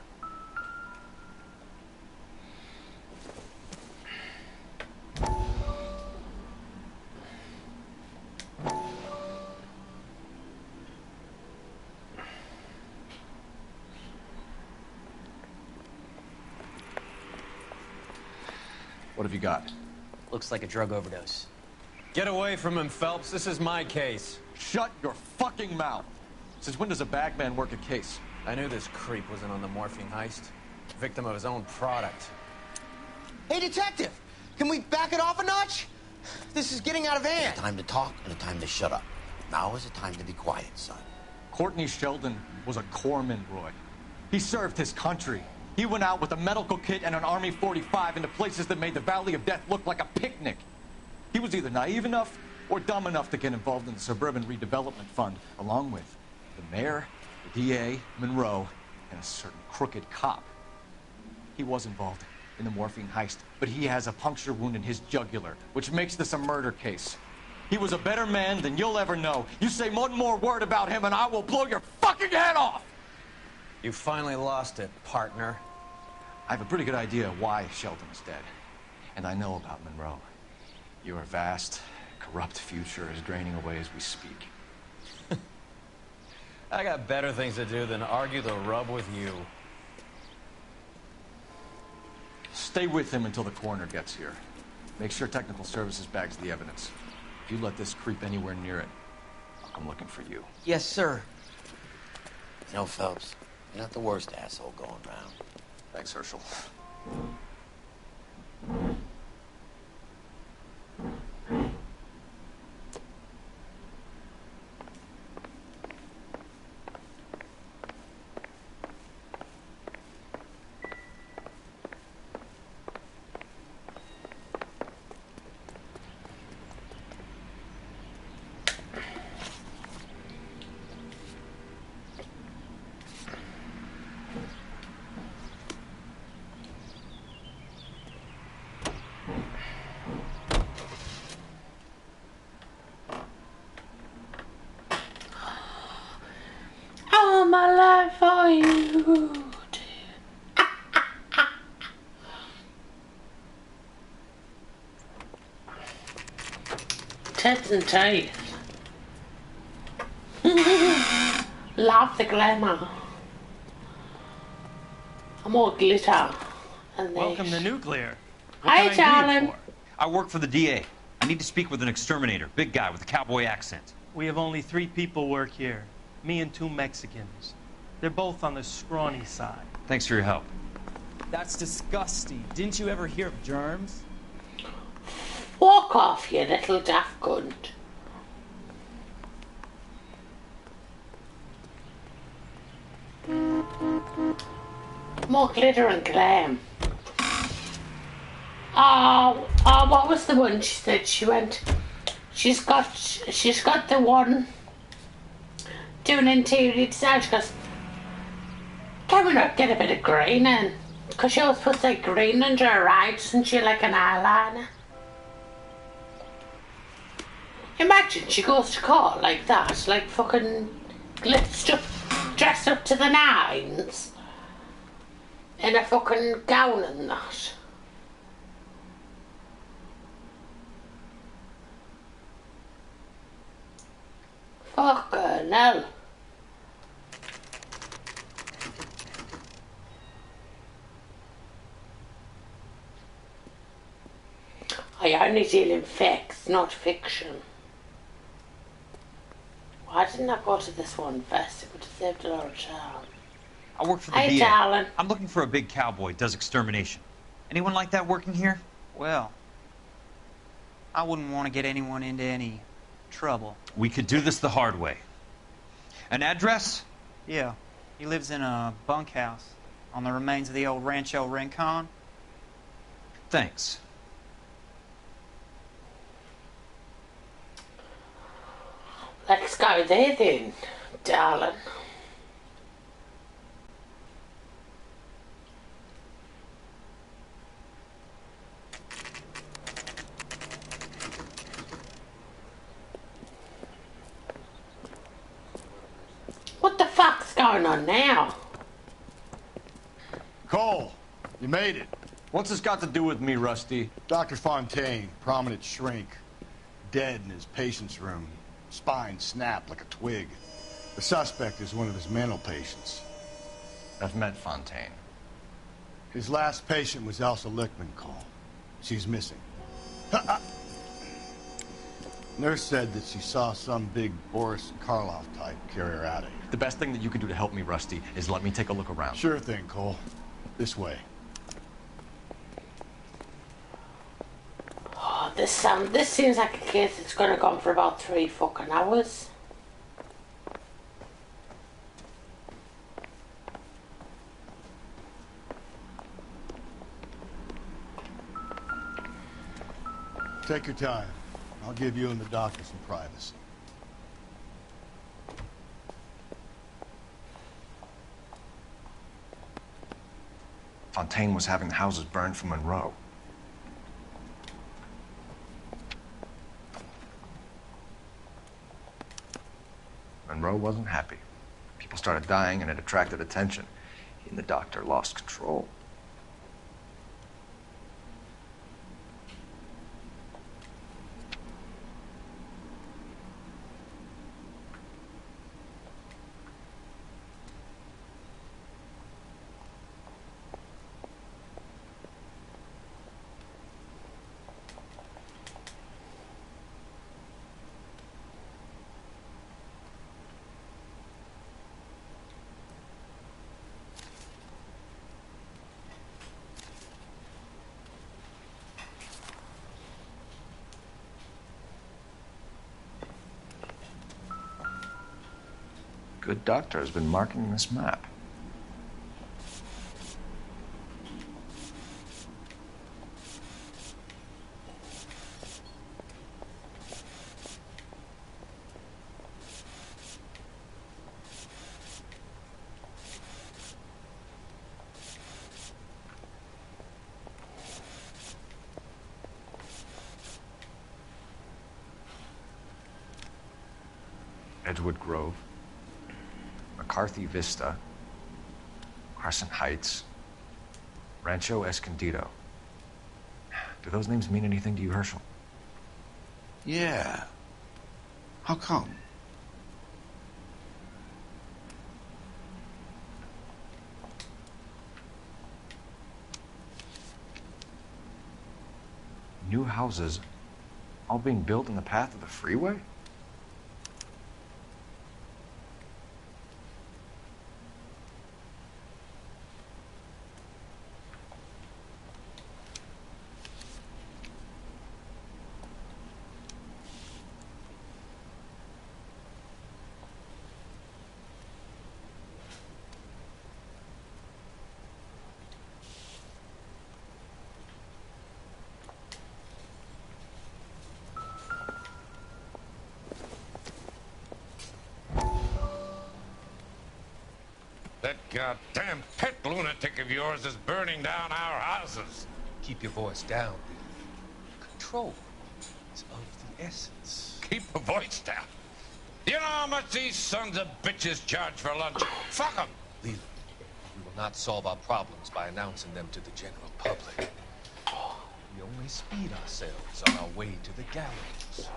What have you got? Looks like a drug overdose. Get away from him, Phelps. This is my case. Shut your fucking mouth. Since when does a bagman work a case? I knew this creep wasn't on the morphine heist. Victim of his own product. Hey, detective! Can we back it off a notch? This is getting out of hand. There's a time to talk and a time to shut up. Now is the time to be quiet, son. Courtney Sheldon was a corpsman, Roy. He served his country. He went out with a medical kit and an Army 45 into places that made the Valley of Death look like a picnic. He was either naive enough or dumb enough to get involved in the Suburban Redevelopment Fund, along with the mayor, the DA, Monroe, and a certain crooked cop. He was involved in the morphine heist, but he has a puncture wound in his jugular, which makes this a murder case. He was a better man than you'll ever know. You say one more word about him and I will blow your fucking head off! You finally lost it, partner. I have a pretty good idea why Sheldon is dead. And I know about Monroe. Your vast, corrupt future is draining away as we speak. I got better things to do than argue the rub with you. Stay with him until the coroner gets here. Make sure technical services bags the evidence. If you let this creep anywhere near it, I'm looking for you. Yes, sir. You know, Phelps, you're not the worst asshole going round. Thanks, Herschel. All my life for you. Tits and teeth. Love the glamour. More glitter. And Welcome to Nuclear. Hi, darling. I work for the DA. I need to speak with an exterminator. Big guy with a cowboy accent. We have only 3 people work here. Me and 2 Mexicans. They're both on the scrawny side. Thanks for your help. That's disgusting. Didn't you ever hear of germs? Walk off, you little daft cunt. More glitter and glam. Oh, what was the one she said? She went. She's got the one doing interior design. She goes, can we not get a bit of green in? Because she always puts like green under her eyes, doesn't she, like an eyeliner? Imagine she goes to court like that, like fucking glitched up, dressed up to the nines, in a fucking gown and that. Fucking hell. I only deal in facts, not fiction. Why didn't I go to this one first? It would have saved a lot of time. I work for the Hi, DA. darling. I'm looking for a big cowboy, does extermination. Anyone like that working here? Well, I wouldn't want to get anyone into any trouble. We could do this the hard way. An address? Yeah, he lives in a bunkhouse on the remains of the old Rancho Rincon. Thanks. Let's go there then, darling. What the fuck's going on now? Cole, you made it. What's this got to do with me, Rusty? Dr. Fontaine, prominent shrink, dead in his patient's room. Spine snapped like a twig. The suspect is one of his mental patients. I've met Fontaine. His last patient was Elsa Lickman, Cole. She's missing. Nurse said that she saw some big Boris Karloff type carry her out of here. The best thing that you can do to help me, Rusty, is let me take a look around. Sure thing, Cole. This way. Oh, this seems like a case that's gonna go on for about 3 fucking hours. Take your time. I'll give you and the doctor some privacy. Fontaine was having the houses burned for Monroe. Monroe wasn't happy. People started dying and it attracted attention. He and the doctor lost control. Good doctor has been marking this map. Edgewood Grove, McCarthy Vista, Crescent Heights, Rancho Escondido. Do those names mean anything to you, Herschel? Yeah. How come? New houses all being built in the path of the freeway? That goddamn pet lunatic of yours is burning down our houses. Keep your voice down, Bill. Control is of the essence. Keep your voice down. You know how much these sons of bitches charge for lunch? Fuck them. Leland, we will not solve our problems by announcing them to the general public. We only speed ourselves on our way to the gallows.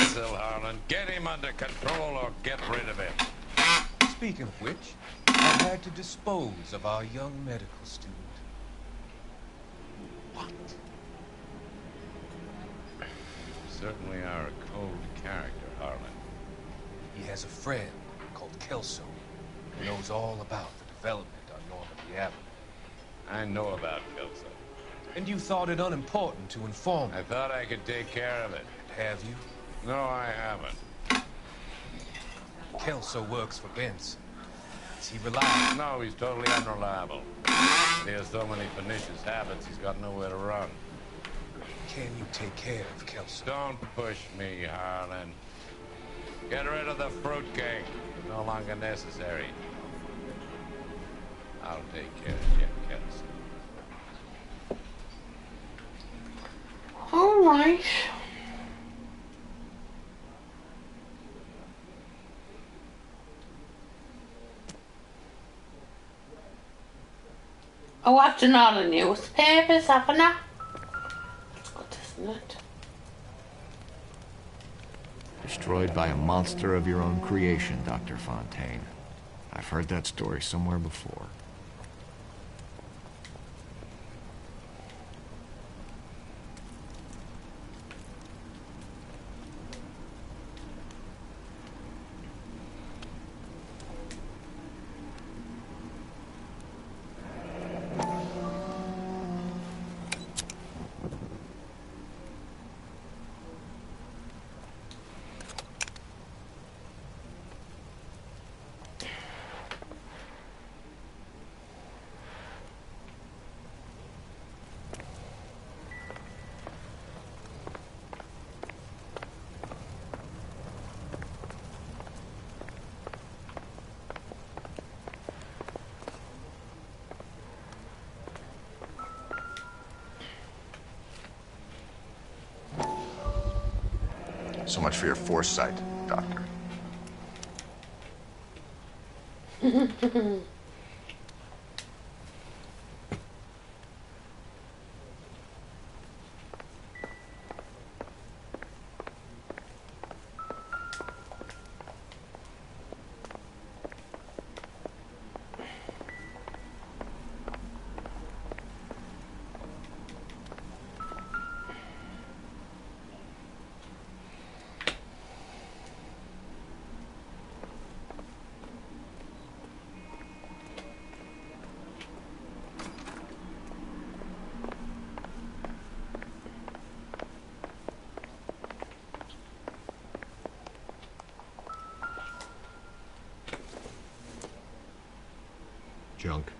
Still, Harlan, get him under control or get rid of him. Speaking of which, I had to dispose of our young medical student. What? Certainly are a cold character, Harlan. He has a friend called Kelso who knows all about the development on Normandy Avenue. I know about Kelso. And you thought it unimportant to inform me. I thought I could take care of it. Have you? No, I haven't. Kelso works for Benson. Is he reliable? No, he's totally unreliable. He has so many pernicious habits, he's got nowhere to run. Can you take care of Kelso? Don't push me, Harlan. Get rid of the fruitcake. It's no longer necessary. I'll take care of Jim Kelso. All right. Oh, I've done all the newspapers, haven't I? That's good, isn't it? Destroyed by a monster of your own creation, Dr. Fontaine. I've heard that story somewhere before. So much for your foresight, Doctor. Junk.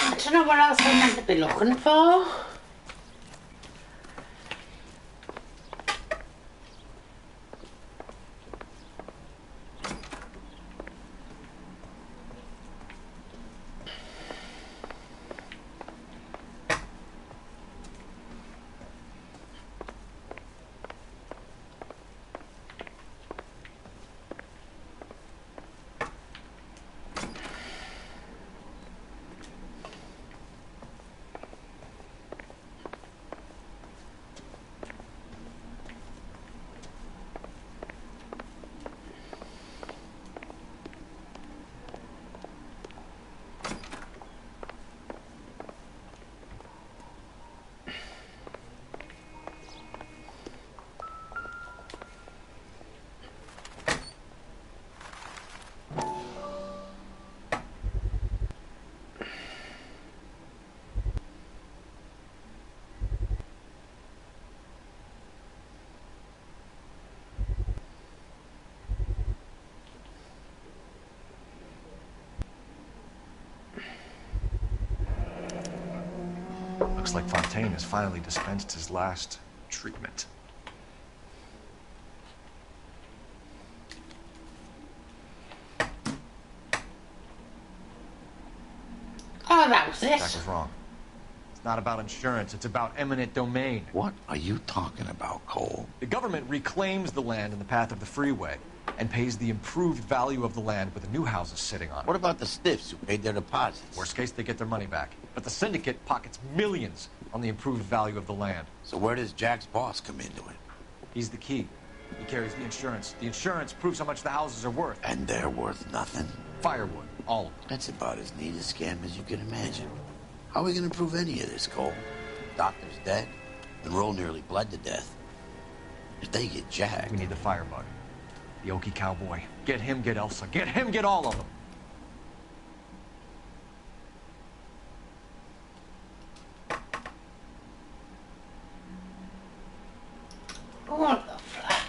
I don't know what else I'm meant to be looking for. Looks like Fontaine has finally dispensed his last treatment. Oh, that was it. Jack was wrong. It's not about insurance, it's about eminent domain. What are you talking about, Cole? The government reclaims the land in the path of the freeway and pays the improved value of the land with the new houses sitting on it. What about the stiffs who paid their deposits? Worst case, they get their money back. But the syndicate pockets millions on the improved value of the land. So where does Jack's boss come into it? He's the key. He carries the insurance. The insurance proves how much the houses are worth. And they're worth nothing? Firewood, all of them. That's about as neat a scam as you can imagine. How are we going to prove any of this, Cole? Doctor's dead, and Roll nearly bled to death. If they get Jack... We need the firebug. The Okie cowboy. Get him, get Elsa. Get him, get all of them. What the fuck?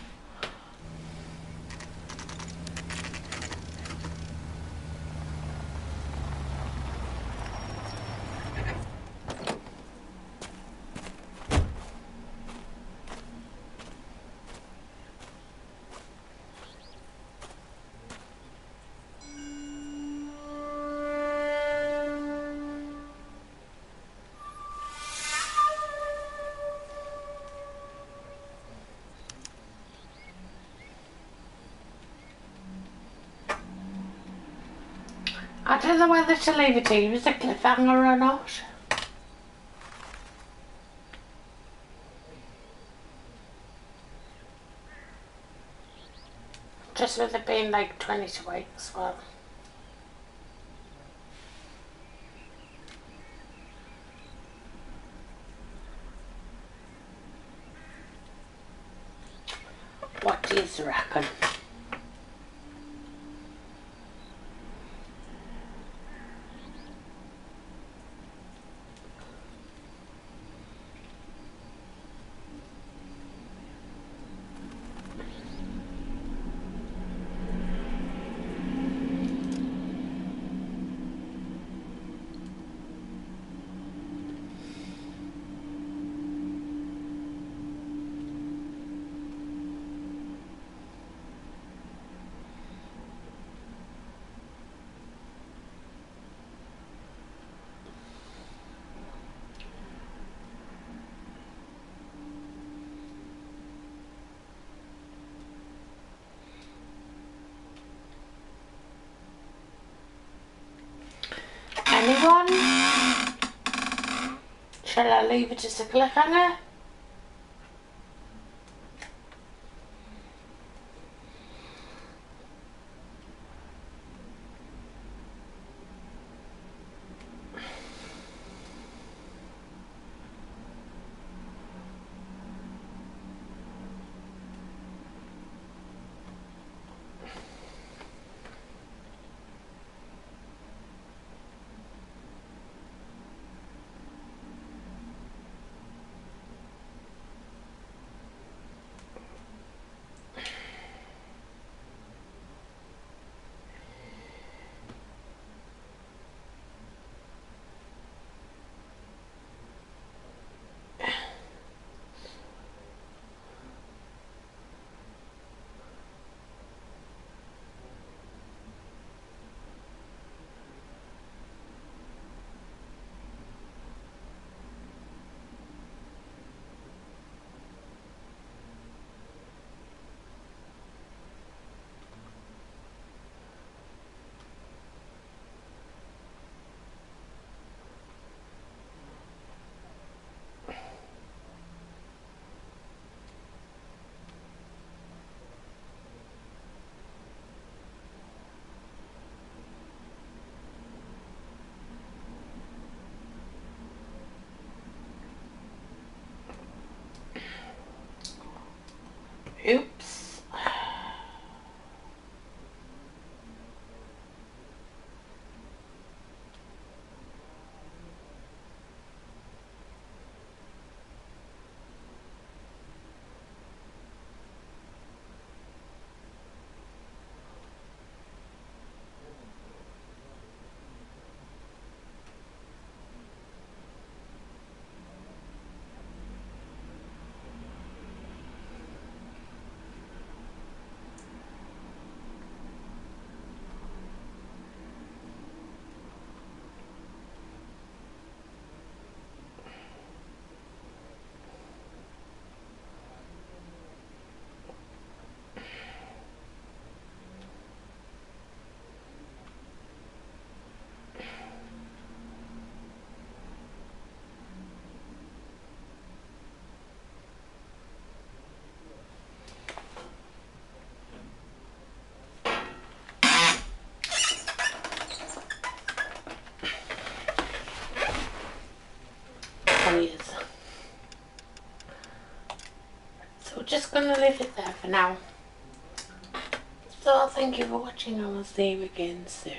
I don't know whether to leave it to you as a cliffhanger or not. Just with it being like 22 weeks, well. What do you reckon? Anyone? Shall I leave it as a cliffhanger? Oops. So we're just gonna leave it there for now. So thank you for watching and I'll see you again soon.